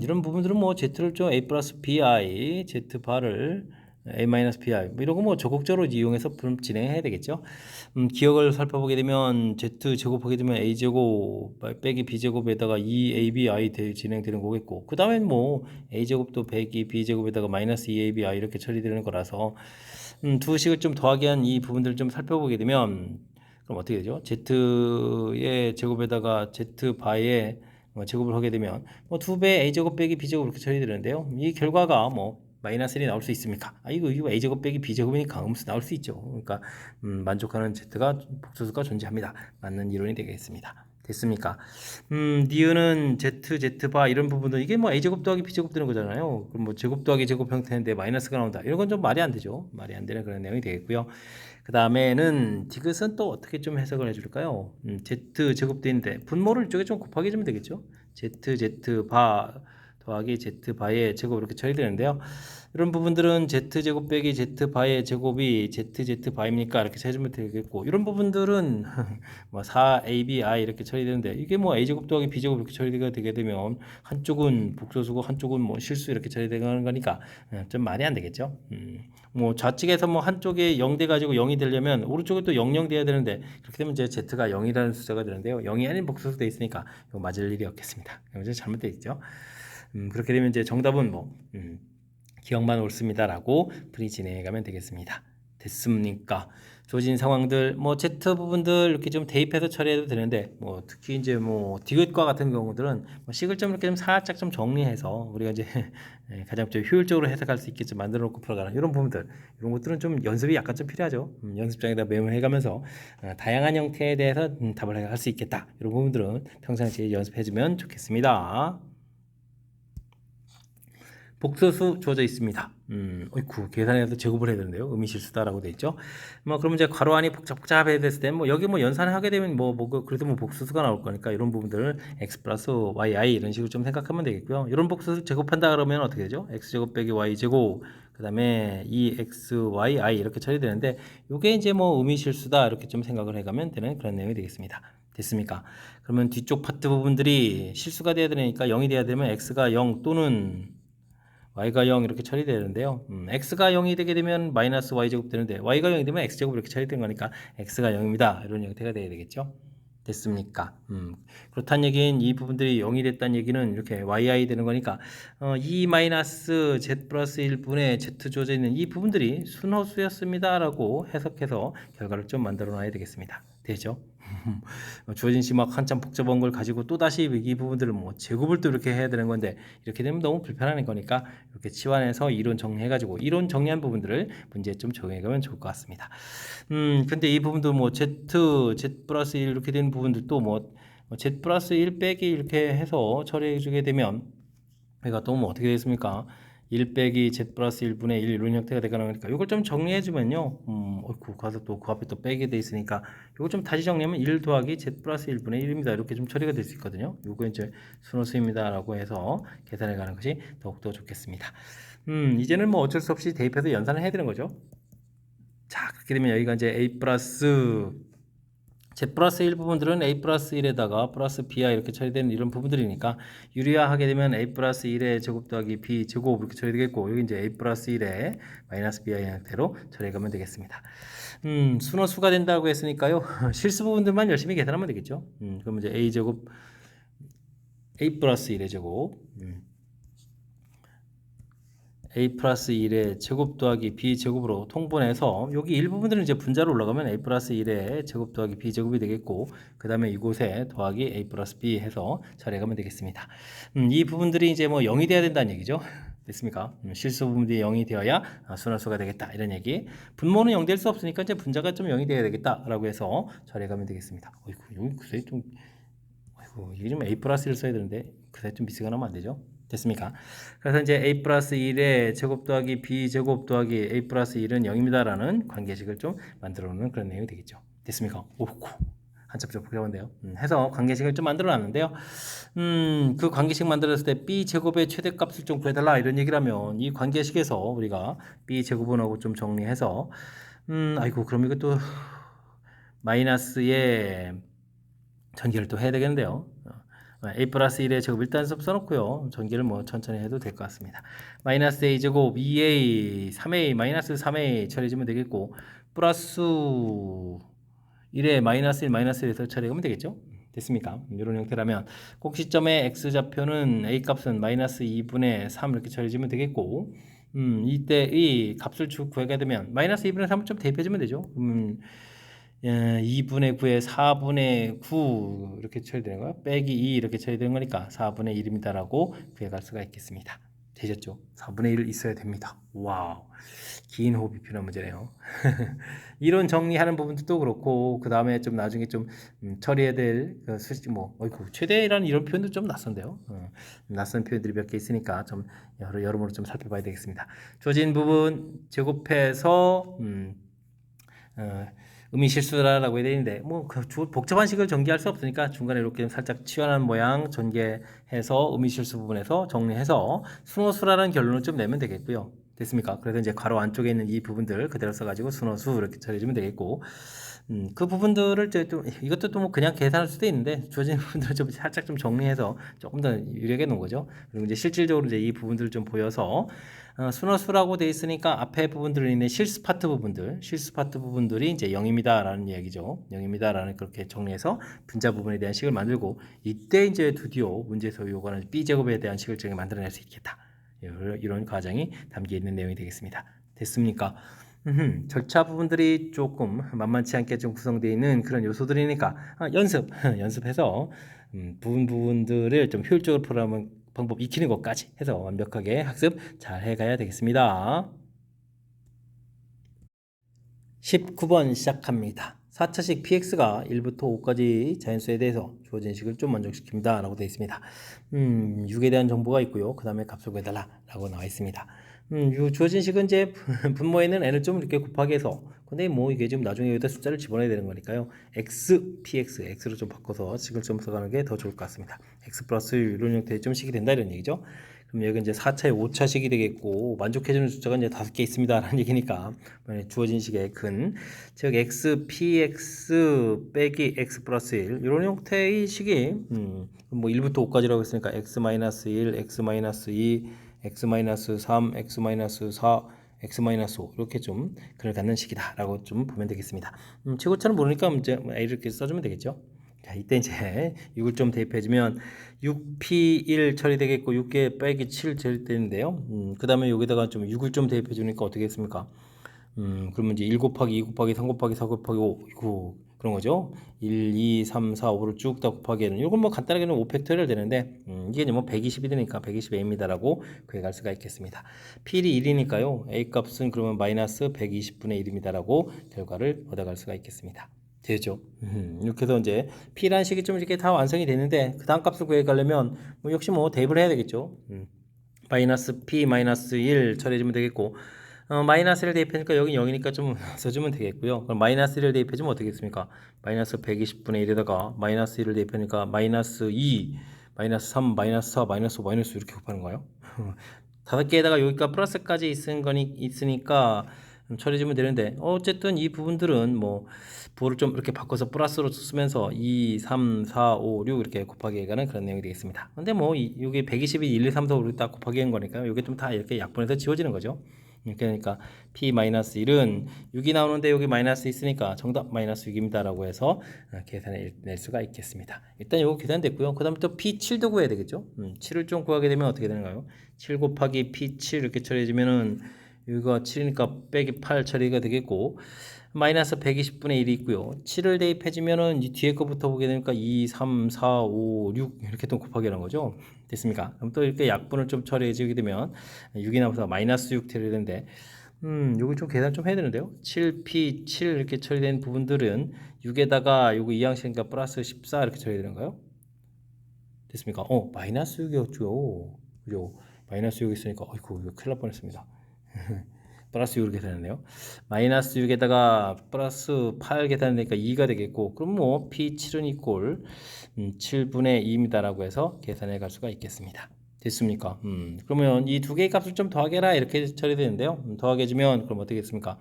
이런 부분들은 뭐 z를 좀 a 플러스 bi, z 바를 a 마이너스 bi 뭐 이런 거 뭐 적극적으로 이용해서 진행해야 되겠죠. 기억을 살펴보게 되면 z 제곱하게 되면 a 제곱 빼기 b 제곱에다가 2abi 진행되는 거겠고 그 다음엔 뭐 a 제곱도 빼기 b 제곱에다가 마이너스 2abi 이렇게 처리되는 거라서 두 식을 좀 더하게 한 이 부분들을 좀 살펴보게 되면 그럼 어떻게 되죠? z의 제곱에다가 z 바의 제곱을 하게 되면 뭐 2배 a 제곱 빼기 b 제곱 이렇게 처리되는데요. 이 결과가 뭐 마이너스 1이 나올 수 있습니까? 이거 a 제곱 빼기 b 제곱이니까 음수 나올 수 있죠. 그러니까 만족하는 z가 복소수가 존재합니다. 맞는 이론이 되겠습니다. 됐습니까? 니은은 z 바 이런 부분도 이게 뭐 a 제곱 더하기 b 제곱 되는 거잖아요. 그럼 뭐 제곱 더하기 제곱 형태인데 마이너스가 나온다. 이런 건 좀 말이 안 되죠. 말이 안 되는 그런 내용이 되겠고요. 그 다음에는 디귿은 또 어떻게 좀 해석을 해줄까요? z 제곱되는데 분모를 이쪽에 좀 곱하기 해주면 되겠죠. z 바 더하기 z 바의 제곱 이렇게 처리되는데요. 이런 부분들은 z 제곱 빼기 z 바의 제곱이 z 바입니까? 이렇게 해주면 되겠고 이런 부분들은 뭐 4abi 이렇게 처리되는데 이게 뭐 a 제곱 더하기 b 제곱 이렇게 처리가 되게 되면 한쪽은 복소수고 한쪽은 뭐 실수 이렇게 처리되는 거니까 좀 말이 안 되겠죠. 뭐 좌측에서 뭐 한쪽에 0 돼 가지고 0이 되려면 오른쪽에 또 00 돼야 되는데 그렇게 되면 이제 z가 0이라는 숫자가 되는데요. 0이 아닌 복소수 돼 있으니까 이거 맞을 일이 없겠습니다. 이제 잘못돼 있죠. 그렇게 되면 이제 정답은 뭐 기억만 옳습니다라고 풀이 진행해 가면 되겠습니다. 됐습니까? 주어진 상황들 뭐 Z 부분들 이렇게 좀 대입해서 처리해도 되는데 뭐 특히 이제 뭐 디귿과 같은 경우들은 뭐 식을 좀 이렇게 좀 살짝 좀 정리해서 우리가 이제 가장 좀 효율적으로 해석할 수 있게 좀 만들어 놓고 풀어가는 이런 부분들 이런 것들은 좀 연습이 약간 좀 필요하죠. 연습장에다 메모해가면서 다양한 형태에 대해서 답을 할 수 있겠다 이런 부분들은 평상시에 연습해주면 좋겠습니다. 복소수 주어져 있습니다. 어이쿠, 계산해서 제곱을 해야 되는데요. 의미 실수다라고 돼 있죠. 뭐, 그러면 이제 괄호 안이 복잡해 됐을 때, 뭐, 여기 뭐 연산을 하게 되면 그래도 뭐 복소수가 나올 거니까 이런 부분들을 x 플러스 yi 이런 식으로 좀 생각하면 되겠고요. 이런 복소수 제곱한다 그러면 어떻게 되죠? x제곱 빼기 y제곱, 그 다음에 2xyi 이렇게 처리되는데, 요게 이제 뭐 의미 실수다 이렇게 좀 생각을 해가면 되는 그런 내용이 되겠습니다. 됐습니까? 그러면 뒤쪽 파트 부분들이 실수가 돼야 되니까 0이 돼야 되면 x가 0 또는 y가 0 이렇게 처리되는데요. x가 0이 되게 되면 마이너스 y제곱 되는데 y가 0이 되면 x제곱 이렇게 처리된 거니까 x가 0입니다. 이런 형태가 돼야 되겠죠. 됐습니까? 그렇다는 얘기는 이 부분들이 0이 됐다는 얘기는 이렇게 yi 되는 거니까 2 마이너스 z 플러스 1분의 z 주어져 있는 이 부분들이 순허수였습니다. 라고 해석해서 결과를 좀 만들어 놔야 되겠습니다. 되죠? 주어진 식 막 한참 복잡한 걸 가지고 또 다시 이 부분들을 뭐 제곱을 또 이렇게 해야 되는 건데 이렇게 되면 너무 불편한 거니까 이렇게 치환해서 이론 정리해가지고 이론 정리한 부분들을 문제에 좀 적용해가면 좋을 것 같습니다. 근데 이 부분도 뭐 z 플러스 1 이렇게 되는 부분들도 뭐 z 플러스 1 빼기 이렇게 해서 처리해주게 되면 얘가 또 뭐 어떻게 되겠습니까? 1 빼기 z 플러스 1분의 1 이런 형태가 되거나니까 이걸 좀 정리해주면요. 어이구, 가서 또 그 앞에 또 빼게 돼 있으니까 이걸 좀 다시 정리하면 1 더하기 z 플러스 1분의 1입니다. 이렇게 좀 처리가 될 수 있거든요. 이거 이제 순호수입니다라고 해서 계산해 가는 것이 더욱더 좋겠습니다. 이제는 뭐 어쩔 수 없이 대입해서 연산을 해야 되는 거죠. 자, 그렇게 되면 여기가 이제 a 플러스 z 플러스 1 부분들은 a 플러스 1에다가 플러스 b야 이렇게 처리되는 이런 부분들이니까 유리화하게 되면 a 플러스 1의 제곱 더하기 b 제곱 이렇게 처리되겠고 여기 이제 a 플러스 1의 마이너스 bi 형태로 처리해가면 되겠습니다. 순호수가 된다고 했으니까요. 실수 부분들만 열심히 계산하면 되겠죠. 그럼 이제 a 제곱 a 플러스 1의 제곱 a 플러스 1의 제곱 더하기 b 제곱으로 통분해서 여기 일부분들은 이제 분자로 올라가면 a 플러스 1의 제곱 더하기 b 제곱이 되겠고 그 다음에 이곳에 더하기 a 플러스 b 해서 처리해가면 되겠습니다. 이 부분들이 이제 뭐 0이 돼야 된다는 얘기죠. 됐습니까? 실수 부분들이 0이 되어야 순환수가 되겠다 이런 얘기. 분모는 0 될 수 없으니까 이제 분자가 좀 0이 돼야 되겠다라고 해서 처리해가면 되겠습니다. 어이구 여기 글쎄 좀 이게 좀 a 플러스 1을 써야 되는데 글쎄 좀 미스가 나면 안 되죠. 됐습니까? 그래서 이제 a 플러스 1의 제곱 더하기 b 제곱 더하기 a 플러스 1은 0입니다 라는 관계식을 좀 만들어 놓는 그런 내용이 되겠죠. 됐습니까? 오고 한참 좀 복잡한데요. 해서 관계식을 좀 만들어 놨는데요. 그 관계식 만들었을 때 b 제곱의 최대값을 좀 구해달라 이런 얘기를 하면 이 관계식에서 우리가 b 제곱은하고 좀 정리해서 아이고 그럼 이것도 마이너스의 전개를 또 해야 되겠는데요. a 플러스 1의 제곱 일단 써놓고요. 전개를 뭐 천천히 해도 될 것 같습니다. 마이너스 a 제곱 2a 3a 마이너스 3a 처리해주면 되겠고 플러스 1에 마이너스 1 마이너스 1에서 처리하면 되겠죠. 됐습니까? 이런 형태라면 꼭 시점의 x좌표는 a 값은 마이너스 2분의 3 이렇게 처리해주면 되겠고 이때의 값을 구하게 되면 마이너스 2분의 3을 좀 대입해주면 되죠. 2분의 9에 4분의 9 이렇게 처리되는 거예요. 빼기 2 이렇게 처리되는 거니까 4분의 1입니다 라고 구해갈 수가 있겠습니다. 되셨죠? 4분의 1 있어야 됩니다. 와우, 긴 호흡이 필요한 문제네요. 이론 정리하는 부분도 그렇고 그 다음에 좀 나중에 좀 처리해야 될 어이구 최대라는 이런 표현도 좀 낯선데요. 낯선 표현들이 몇 개 있으니까 좀 여러모로 좀 살펴봐야 되겠습니다. 주어진 부분 제곱해서 의미실수라고 해야 되는데 그 복잡한 식을 전개할 수 없으니까 중간에 이렇게 살짝 치환한 모양 전개해서 의미실수 부분에서 정리해서 순호수라는 결론을 좀 내면 되겠고요. 됐습니까? 그래서 이제 괄호 안쪽에 있는 이 부분들 그대로 써가지고 순호수 이렇게 처리해주면 되겠고 그 부분들을 좀 이것도 또 뭐 그냥 계산할 수도 있는데 주어진 부분들을 좀 살짝 좀 정리해서 조금 더 유리하게 놓은 거죠. 그리고 이제 실질적으로 이제 이 부분들을 좀 보여서 순호수라고 돼 있으니까 앞에 부분들을 있는 실수 파트 부분들이 이제 0입니다 라는 이야기죠. 0입니다 라는 그렇게 정리해서 분자 부분에 대한 식을 만들고 이때 이제 드디어 문제에서 요구하는 b제곱에 대한 식을 정리 만들어낼 수 있겠다. 이런 과정이 담겨 있는 내용이 되겠습니다. 됐습니까? 절차 부분들이 조금 만만치 않게 좀 구성되어 있는 그런 요소들이니까 연습해서 부분들을 좀 효율적으로 풀어가는 방법 익히는 것까지 해서 완벽하게 학습 잘 해가야 되겠습니다. 19번 시작합니다. 4차식 px가 1부터 5까지 자연수에 대해서 주어진 식을 좀 만족시킵니다 라고 되어 있습니다. 6에 대한 정보가 있고요. 그 다음에 값을 구해달라 라고 나와 있습니다. 주어진 식은 이제 분모에는 n을 좀 이렇게 곱하기 해서 근데 뭐 이게 지금 나중에 여기다 숫자를 집어넣어야 되는 거니까요. x, px, x로 좀 바꿔서 식을 좀 써가는 게 더 좋을 것 같습니다. x 플러스 이런 형태의 좀 식이 된다 이런 얘기죠. 그럼 여기 이제 4차의 5차식이 되겠고 만족해주는 숫자가 이제 5개 있습니다 라는 얘기니까 주어진 식의 근 즉 x, px 빼기 x 플러스 1 이런 형태의 식이 뭐 1부터 5까지라고 했으니까 x-1, x-2, x-3, x-4, x-5 이렇게 좀 근을 갖는 식이다 라고 좀 보면 되겠습니다. 최고차는 모르니까 이제 a 이렇게 써주면 되겠죠. 자, 이때 이제 6을 좀 대입해주면 6p1 처리되겠고 6개 빼기 7 처리되는데요. 그 다음에 여기다가 좀 6을 좀 대입해주니까 어떻게 했습니까? 그러면 이제 1 곱하기 2 곱하기 3 곱하기 4 곱하기 5 이거 그런 거죠. 1, 2, 3, 4, 5를 쭉 다 곱하기에는 이건 뭐 간단하게는 5팩토리얼 되는데 이게 이제 뭐 120이 되니까 120a입니다라고 구해갈 수가 있겠습니다. P1이 1이니까요. a 값은 그러면 마이너스 120분의 1입니다라고 결과를 얻어갈 수가 있겠습니다. 되죠. 이렇게 해서 이제 P라는 식이 좀 이렇게 다 완성이 되는데 그 다음 값을 구해가려면 뭐 역시 뭐 대입을 해야 되겠죠. 마이너스 P 마이너스 1 처리해주면 되겠고 마이너스를 대입하니까 여기 0이니까 좀 써주면 되겠고요. 그럼 마이너스 1을 대입해주면 어떻겠습니까? 마이너스 120분의 1에다가 마이너스 1을 대입하니까 마이너스 2, 마이너스 3, 마이너스 4, 마이너스 5, 마이너스 이렇게 곱하는 거예요. 5개에다가 여기가 플러스까지 있으니까 처리해주면 되는데 어쨌든 이 부분들은 뭐 부호를 좀 이렇게 바꿔서 플러스로 쓰면서 2, 3, 4, 5, 6 이렇게 곱하기 해가는 그런 내용이 되겠습니다. 근데 뭐 이게 120이 1, 2, 3, 4, 5 딱 곱하기 한 거니까 이게 좀 다 이렇게 약분해서 지워지는 거죠. 그러니까 P-1은 6이 나오는데 여기 마이너스 있으니까 정답 마이너스 6입니다 라고 해서 계산해낼 수가 있겠습니다. 일단 이거 계산됐고요. 그 다음에 또 P7도 구해야 되겠죠. 7을 좀 구하게 되면 어떻게 되는가요? 7 곱하기 P7 이렇게 처리해주면은 이거 7이니까 빼기 8 처리가 되겠고, 마이너스 120분의 1이 있고요. 7을 대입해주면은 이 뒤에 거부터 보게 되니까 2, 3, 4, 5, 6 이렇게 또 곱하기 하는 거죠. 됐습니까? 그럼 또 이렇게 약분을 좀 처리해주게 되면 6이 나와서 마이너스 6 처리되는데, 요거 좀 계산 좀 해야 되는데요. 7P, 7 이렇게 처리된 부분들은 6에다가 요거 이항식이니까 플러스 14 이렇게 처리되는가요? 됐습니까? 마이너스 6이었죠. 그죠? 마이너스 6 있으니까, 어이구, 이거 큰일 날 뻔했습니다. 플러스 6을 계산했네요. 마이너스 6에다가 플러스 8 계산하니까 2가 되겠고, 그럼 뭐 P7은 이꼴 7분의 2입니다 라고 해서 계산해 갈 수가 있겠습니다. 됐습니까? 그러면 이 두 개의 값을 좀 더하게라 이렇게 처리되는데요. 더하게 해주면 그럼 어떻게 됐습니까?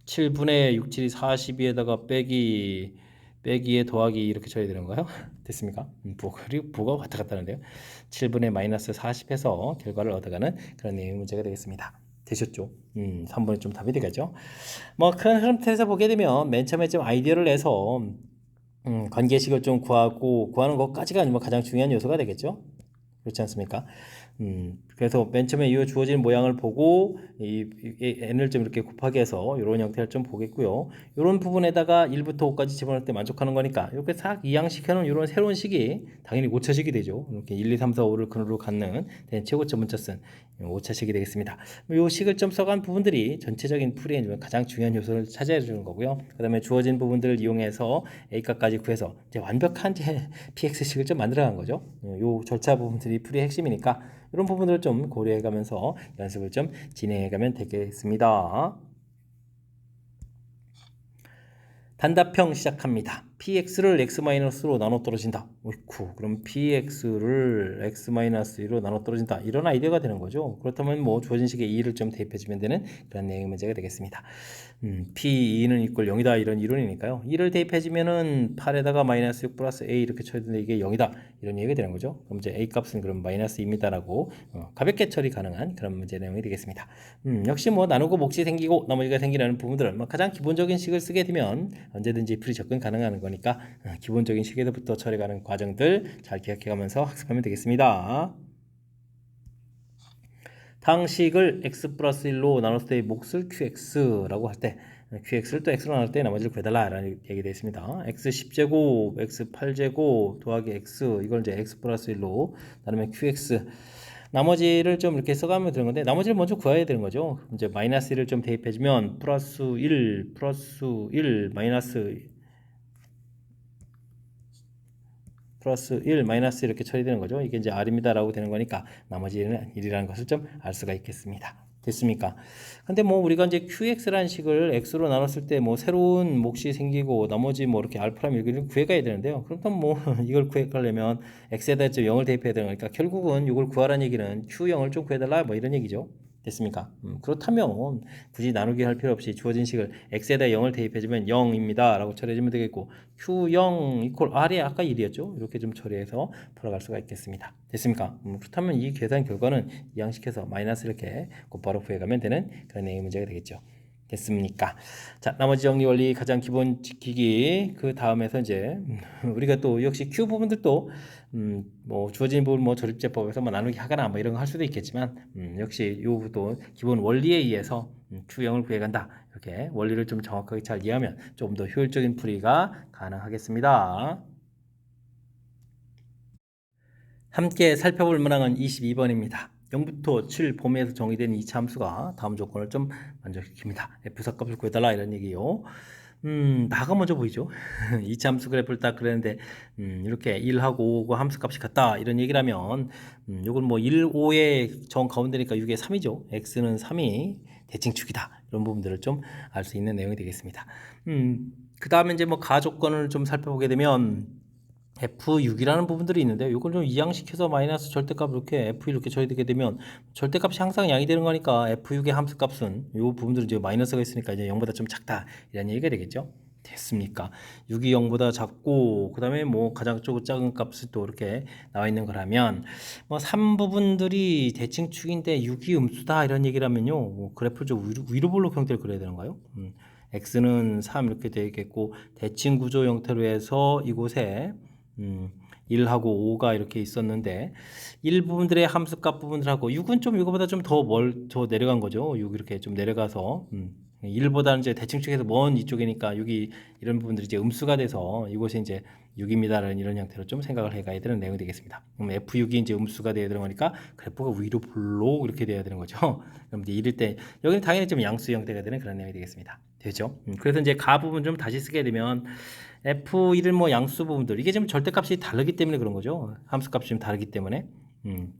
7분의 6, 7이 42에다가 빼기에 더하기 이렇게 처리되는 거예요. 됐습니까? 그리고 부가 왔다 갔다 하는데요. 7분의 마이너스 40해서 결과를 얻어가는 그런 내용의 문제가 되겠습니다. 되셨죠? 3번이 좀 답이 되겠죠? 뭐 큰 흐름에서 보게 되면 맨 처음에 좀 아이디어를 내서 관계식을 좀 구하는 것까지가 뭐 가장 중요한 요소가 되겠죠? 그렇지 않습니까? 그래서 맨 처음에 이 주어진 모양을 보고 이 n을 좀 이렇게 곱하기 해서 이런 형태를 좀 보겠고요. 이런 부분에다가 1부터 5까지 집어넣을 때 만족하는 거니까 이렇게 싹 이항시켜놓은 이런 새로운 식이 당연히 오차식이 되죠. 이렇게 1, 2, 3, 4, 5를 근으로 갖는 최고점 문자 쓴 오차식이 되겠습니다. 이 식을 좀 써간 부분들이 전체적인 풀이의 가장 중요한 요소를 차지해 주는 거고요. 그 다음에 주어진 부분들을 이용해서 A값까지 구해서 이제 완벽한 PX식을 좀 만들어간 거죠. 이 절차 부분들이 풀이의 핵심이니까 이런 부분들을 좀 고려해가면서 연습을 좀 진행해가면 되겠습니다. 단답형 시작합니다. px를 x-로 나눠 떨어진다. 어이쿠, 그럼 px를 x-2로 나눠 떨어진다. 이런 아이디어가 되는 거죠. 그렇다면 뭐 주어진 식에 2를 좀 대입해주면 되는 그런 내용의 문제가 되겠습니다. p2는 이꼴 0이다 이런 이론이니까요. 2를 대입해주면은 8에다가 마이너스 6 플러스 a 이렇게 처리되는데 이게 0이다 이런 얘기가 되는 거죠. 그럼 이제 a 값은 그럼 마이너스 2입니다라고 가볍게 처리 가능한 그런 문제 내용이 되겠습니다. 역시 뭐 나누고 몫이 생기고 나머지가 생기는 부분들은 뭐 가장 기본적인 식을 쓰게 되면 언제든지 풀이 접근 가능한 거니까 기본적인 식에서부터 처리가는 과정들 잘 기억해가면서 학습하면 되겠습니다. 당식을 x 플러스 1로 나눴을 때의 몫을 qx라고 할 때 qx를 또 x로 나눌 때 나머지를 구해달라 라는 얘기 되어 있습니다. x 10제곱, x 8제곱 더하기 x 이걸 이제 x 플러스 1로 나누면 qx 나머지를 좀 이렇게 써가면 되는 건데 나머지를 먼저 구해야 되는 거죠. 이제 마이너스 1을 좀 대입해주면 플러스 1 플러스 1 마이너스 이렇게 처리되는 거죠. 이게 이제 r입니다 라고 되는 거니까 나머지는 1이라는 것을 좀 알 수가 있겠습니다. 됐습니까? 근데 뭐 우리가 이제 qx라는 식을 x로 나눴을 때 뭐 새로운 몫이 생기고 나머지 뭐 이렇게 알파랑 이걸 구해가야 되는데요. 그렇다면 뭐 이걸 구해가려면 x에다 0을 대입해야 되는 거니까 결국은 이걸 구하라는 얘기는 q0을 좀 구해달라 뭐 이런 얘기죠. 됐습니까? 그렇다면 굳이 나누기 할 필요 없이 주어진 식을 x에다 0을 대입해주면 0입니다 라고 처리해주면 되겠고 q0 이퀄 r이 아까 1이었죠. 이렇게 좀 처리해서 풀어갈 수가 있겠습니다. 됐습니까? 그렇다면 이 계산 결과는 이항식해서 마이너스 이렇게 곧바로 구해가면 되는 그런 내용의 문제가 되겠죠. 됐습니까? 자, 나머지 정리 원리 가장 기본 지키기 그 다음에서 이제 우리가 또 역시 Q 부분들도 뭐 주어진 부분 뭐 조립제법에서 뭐 나누기 하거나 뭐 이런 거 할 수도 있겠지만 역시 요것도 기본 원리에 의해서 Q0을 구해간다 이렇게 원리를 좀 정확하게 잘 이해하면 조금 더 효율적인 풀이가 가능하겠습니다. 함께 살펴볼 문항은 22번입니다. 0부터 7 범위에서 정의된 이차 함수가 다음 조건을 좀 만족시킵니다. F사 값을 구해달라 이런 얘기요. 나가 먼저 보이죠? 이차 함수 그래프를 딱 그랬는데 이렇게 1하고 5가 함수 값이 같다 이런 얘기라면 요건 뭐 1, 5의 정 가운데니까 6의 3이죠. X는 3이 대칭축이다. 이런 부분들을 좀 알 수 있는 내용이 되겠습니다. 그 다음에 이제 뭐 가조건을 좀 살펴보게 되면 F6이라는 부분들이 있는데 이걸 좀 이항시켜서 마이너스 절대값 이렇게 F 이렇게 처리되게 되면 절대값이 항상 양이 되는 거니까 F6의 함수값은 이 부분들은 이제 마이너스가 있으니까 이제 0보다 좀 작다 이런 얘기가 되겠죠. 됐습니까? 6이 0보다 작고 그다음에 뭐 가장 작은 값이 또 이렇게 나와 있는 거라면 뭐 3부분들이 대칭축인데 6이 음수다 이런 얘기라면요. 뭐 그래프를 좀 위로 볼록 형태를 그려야 되는가요? x는 3 이렇게 되겠고 대칭 구조 형태로 해서 이곳에 1하고 5가 이렇게 있었는데 1부분들의 함수값 부분들하고 6은 좀 이거보다 좀 더 내려간 거죠. 6 이렇게 좀 내려가서 1보다는 이제 대칭축에서 먼 이쪽이니까 6이 이런 부분들이 이제 음수가 돼서 이곳에 이제 6입니다라는 이런 형태로 좀 생각을 해가야 되는 내용이 되겠습니다. 그럼 F6이 이제 음수가 되어야 되는 거니까 그래프가 위로 볼록 이렇게 돼야 되는 거죠. 그럼 이제 이럴 때 여기는 당연히 좀 양수 형태가 되는 그런 내용이 되겠습니다. 되죠? 그래서 이제 가 부분 좀 다시 쓰게 되면 F1을 뭐 양수 부분들 이게 좀 절대값이 다르기 때문에 그런 거죠. 함수값이 좀 다르기 때문에.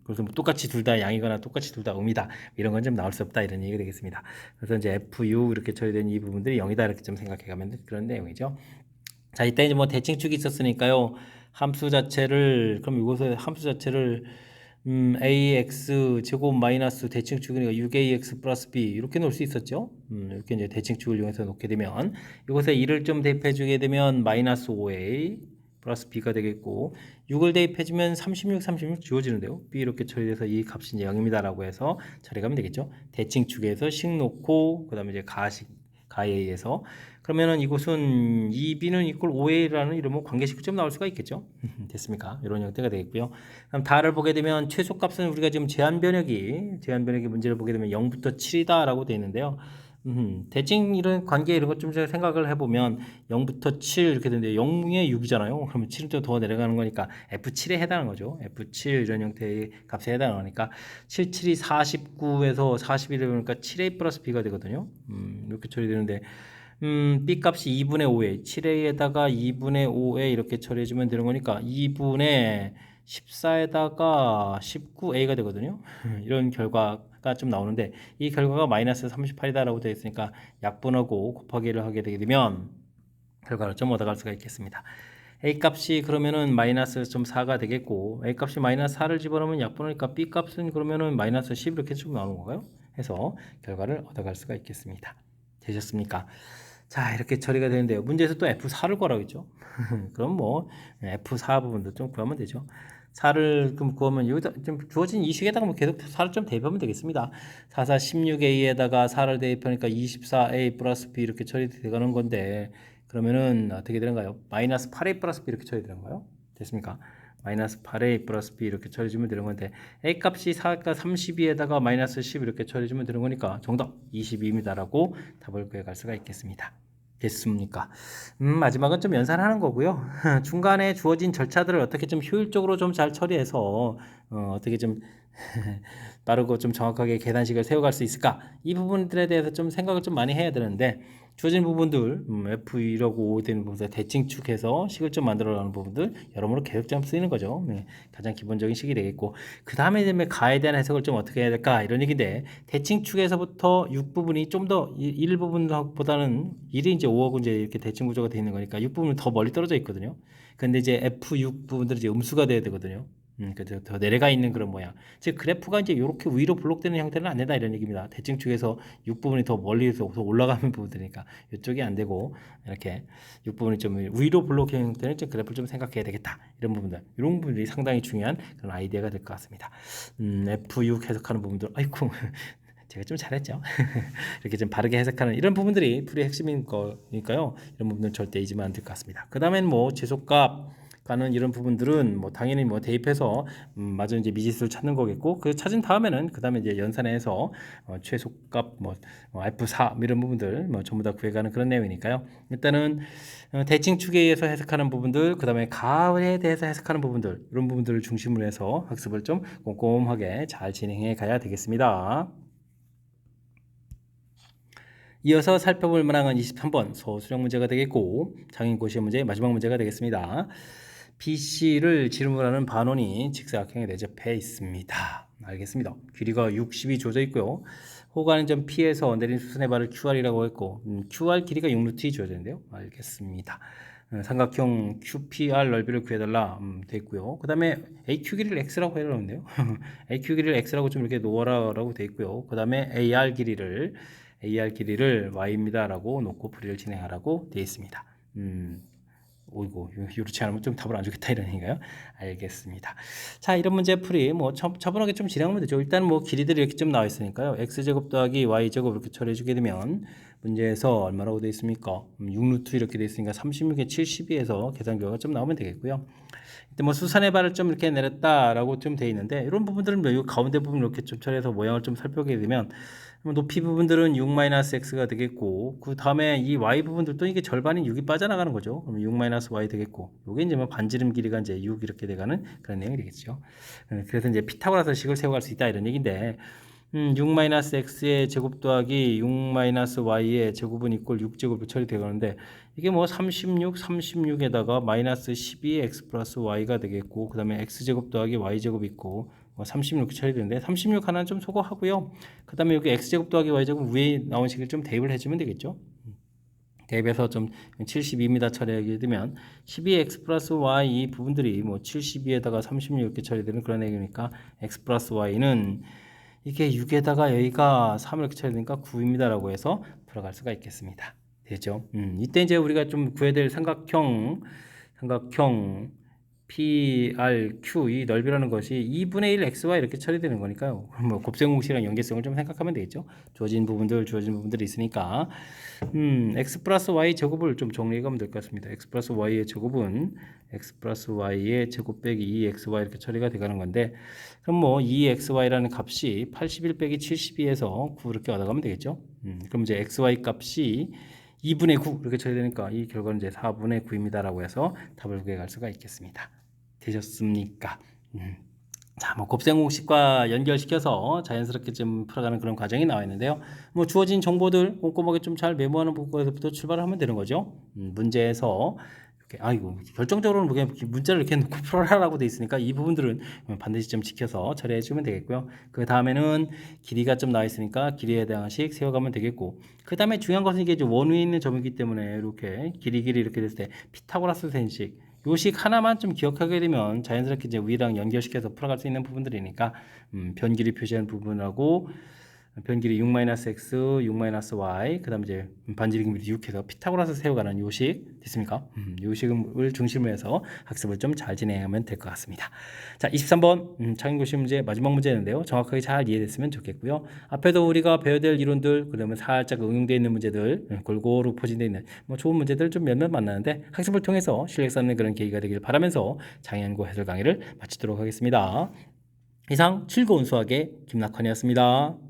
그래서 뭐 똑같이 둘 다 양이거나 똑같이 둘 다 음이다 이런 건 좀 나올 수 없다 이런 얘기가 되겠습니다. 그래서 이제 F6 이렇게 처리된 이 부분들이 0이다 이렇게 좀 생각해가면 그런 내용이죠. 자, 이때 이제 뭐 대칭축이 있었으니까요. 함수 자체를 그럼 이곳에 함수 자체를 ax 제곱 마이너스 대칭축이니까 6ax 플러스 b 이렇게 놓을 수 있었죠. 이렇게 이제 대칭축을 이용해서 놓게 되면 이곳에 1을 좀 대입해 주게 되면 마이너스 5a 플러스 b가 되겠고 6을 대입해 주면 36 주어지는데요. b 이렇게 처리돼서 이 값이 이제 0입니다라고 해서 처리하면 되겠죠. 대칭축에서 식 놓고 그다음에 이제 가에 의해서 그러면은 이곳은 2b는 이꼴 5a라는 이런 뭐 관계식이 좀 나올 수가 있겠죠. 됐습니까? 이런 형태가 되겠고요. 그럼 다를 보게 되면 최소값은 우리가 지금 제한 변역이 문제를 보게 되면 0부터 7이다라고 되어 있는데요. 대칭 이런 관계 이런 것 좀 생각을 해보면 0부터 7 이렇게 되는데 0에 6이잖아요. 그러면 7은 좀 더 내려가는 거니까 F7에 해당하는 거죠. F7 이런 형태의 값에 해당하니까 7, 7이 49에서 41을 보니까 7a 플러스 b가 되거든요. 이렇게 처리되는데 b 값이 2분의 5에 7a에다가 2분의 5에 이렇게 처리해주면 되는 거니까 2분의 14에다가 19a가 되거든요. 이런 결과가 좀 나오는데 이 결과가 마이너스 38이다라고 되어 있으니까 약분하고 곱하기를 하게 되게 되면 결과를 좀 얻어갈 수가 있겠습니다. a 값이 그러면은 마이너스 4가 되겠고 a 값이 마이너스 4를 집어넣으면 약분하니까 b 값은 그러면은 마이너스 10 이렇게 좀 나오는 건가요? 해서 결과를 얻어갈 수가 있겠습니다. 되셨습니까? 자, 이렇게 처리가 되는데요. 문제에서 또 F4를 구하라고 했죠. 그럼 뭐 F4 부분도 좀 구하면 되죠. 4를 그럼 구하면 여기다 좀 주어진 이 식에다가 뭐 계속 4를 좀 대입하면 되겠습니다. 4, 4, 16a에다가 4를 대입하니까 24a 플러스 b 이렇게 처리되는 건데 그러면은 어떻게 되는가요? 마이너스 8a 플러스 b 이렇게 처리되는가요? 됐습니까? 마이너스 8a 플러스 b 이렇게 처리해주면 되는 건데 a 값이 4가 32에다가 마이너스 10 이렇게 처리해주면 되는 거니까 정답 22입니다라고 답을 구해갈 수가 있겠습니다. 됐습니까? 마지막은 좀 연산하는 거고요. 중간에 주어진 절차들을 어떻게 좀 효율적으로 좀 잘 처리해서 어떻게 좀 빠르고 좀 정확하게 계산식을 세워갈 수 있을까? 이 부분들에 대해서 좀 생각을 좀 많이 해야 되는데 주어진 부분들 F1하고 되는 부분들 대칭축해서 식을 좀 만들어 가는 부분들 여러모로 계속 좀 쓰이는 거죠. 네, 가장 기본적인 식이 되겠고 그 다음에 이제 가에 대한 해석을 좀 어떻게 해야 될까 이런 얘기인데 대칭축에서부터 6 부분이 좀 더 1 부분보다는 1이 이제 5하고 이제 이렇게 대칭 구조가 되어 있는 거니까 6 부분은 더 멀리 떨어져 있거든요. 근데 이제 F6 부분들이 이제 음수가 돼야 되거든요. 그래서 더 내려가 있는 그런 모양. 즉 그래프가 이제 이렇게 위로 블록되는 형태는 안 된다 이런 얘기입니다. 대칭축에서 6 부분이 더 멀리서 더 올라가는 부분들이니까 이쪽이 안 되고 이렇게 6 부분이 좀 위로 블록 형태는 좀 그래프를 좀 생각해야 되겠다 이런 부분들 이런 부분들이 상당히 중요한 그런 아이디어가 될 것 같습니다. F6 해석하는 부분들 아이쿠 제가 좀 잘했죠. 이렇게 좀 바르게 해석하는 이런 부분들이 풀이의 핵심인 거니까요. 이런 부분들 절대 잊으면 안 될 것 같습니다. 그 다음엔 뭐 최소값 가는 이런 부분들은 뭐 당연히 뭐 대입해서 맞은 이제 미지수를 찾는 거겠고 그 찾은 다음에는 그 다음에 이제 연산해서 최소값 뭐 F4 이런 부분들 뭐 전부 다 구해가는 그런 내용이니까요. 일단은 대칭축에 의해서 해석하는 부분들 그 다음에 가에 대해서 해석하는 부분들 이런 부분들을 중심으로 해서 학습을 좀 꼼꼼하게 잘 진행해 가야 되겠습니다. 이어서 살펴볼 문항은 23번 소수령 문제가 되겠고 장인고시의 문제의 마지막 문제가 되겠습니다. BC를 질문하는 반원이 직사각형에 내접해 있습니다. 알겠습니다. 길이가 60이 주어져 있고요. 호가는 점 P에서 내린 수선의 발을 QR이라고 했고 QR 길이가 6루트이 주어졌는데요. 알겠습니다. 삼각형 QPR 넓이를 구해달라 돼 있고요. 그 다음에 AQ 길이를 X라고 해놓는데요. AQ 길이를 X라고 좀 이렇게 놓아라라고 돼 있고요. 그 다음에 AR 길이를 AR 길이를 y입니다라고 놓고 풀이를 진행하라고 되어 있습니다. 오이고 이렇지 않으면 좀 답을 안 주겠다 이런 얘기인가요? 알겠습니다. 자, 이런 문제 풀이 뭐 차분하게 좀 진행하면 되죠. 일단 뭐 길이들이 이렇게 좀 나와 있으니까요. x제곱 더하기 y제곱 이렇게 처리해 주게 되면 문제에서 얼마라고 되어 있습니까? 6루트 이렇게 되어 있으니까 36에 72에서 계산 결과가 좀 나오면 되겠고요. 이때 뭐 수산의 발을 좀 이렇게 내렸다라고 좀 되어 있는데 이런 부분들은 뭐 이 가운데 부분 이렇게 좀 처리해서 모양을 좀 살펴보게 되면 높이 부분들은 6-x가 되겠고 그 다음에 이 y 부분들도 이게 절반인 6이 빠져나가는 거죠. 그럼 6-y 되겠고 요게 이제 뭐 반지름 길이가 이제 6 이렇게 돼가는 그런 내용이 되겠죠. 그래서 이제 피타고라스 식을 세워갈 수 있다 이런 얘기인데 6-x의 제곱 더하기 6-y의 제곱은 이꼴 6제곱으로 처리되가는데 이게 뭐 36에다가 마이너스 12x 플러스 y가 되겠고 그 다음에 x제곱 더하기 y제곱 있고 36 처리되는데 36 하나는 좀 소거하고요. 그 다음에 여기 x제곱 더하기 y제곱 위에 나온 식을 좀 대입을 해주면 되겠죠. 대입해서 좀 72m 처리하게 되면 12x 플러스 y 이 부분들이 뭐 72에다가 36 이렇게 처리되는 그런 얘기니까 x 플러스 y는 이게 6에다가 여기가 3을 이렇게 처리되니까 9입니다라고 해서 풀어갈 수가 있겠습니다. 되죠? 이때 이제 우리가 좀 구해야 될 삼각형 PRQ 이 넓이라는 것이 2분의 1 XY 이렇게 처리되는 거니까요. 뭐 곱셈 공식이랑 연계성을 좀 생각하면 되겠죠. 주어진 부분들이 있으니까 X 플러스 Y 제곱을 좀 정리해 가면 될 것 같습니다. X 플러스 Y의 제곱은 X 플러스 Y의 제곱 빼기 2XY 이렇게 처리가 돼가는 건데 그럼 뭐 2XY라는 값이 81 빼기 72에서 9 이렇게 얻어가면 되겠죠. 그럼 이제 XY 값이 2분의 9 이렇게 처리되니까 이 결과는 이제 4분의 9입니다라고 해서 답을 구해갈 수가 있겠습니다. 되셨습니까? 자, 뭐 곱셈 공식과 연결시켜서 자연스럽게 좀 풀어가는 그런 과정이 나와 있는데요. 뭐 주어진 정보들 꼼꼼하게 좀 잘 메모하는 부분에서부터 출발을 하면 되는 거죠. 문제에서 이렇게 아이고 결정적으로는 그냥 문자를 이렇게 놓고 풀어라라고 돼 있으니까 이 부분들은 반드시 좀 지켜서 처리해 주면 되겠고요. 그 다음에는 길이가 좀 나와 있으니까 길이에 대한 식 세워가면 되겠고 그 다음에 중요한 것은 이게 원위에 있는 점이기 때문에 이렇게 길이 이렇게 됐을 때 피타고라스 센식 요식 하나만 좀 기억하게 되면 자연스럽게 이제 위랑 연결시켜서 풀어갈 수 있는 부분들이니까 변길이 표시한 부분하고 변길이 6-x, 6-y 그 다음에 이제 반지름 길이 6해서 피타고라스 세워가는 요식 됐습니까? 요식을 중심으로 해서 학습을 좀 잘 진행하면 될 것 같습니다. 자, 23번 참고시 문제 마지막 문제인데요. 정확하게 잘 이해됐으면 좋겠고요. 앞에도 우리가 배워야 될 이론들 그다음에 살짝 응용되어 있는 문제들 골고루 포진되어 있는 뭐 좋은 문제들 좀 몇몇 만나는데 학습을 통해서 실력 쌓는 그런 계기가 되길 바라면서 장애연구 해설 강의를 마치도록 하겠습니다. 이상 즐거운 수학의 김낙헌이었습니다.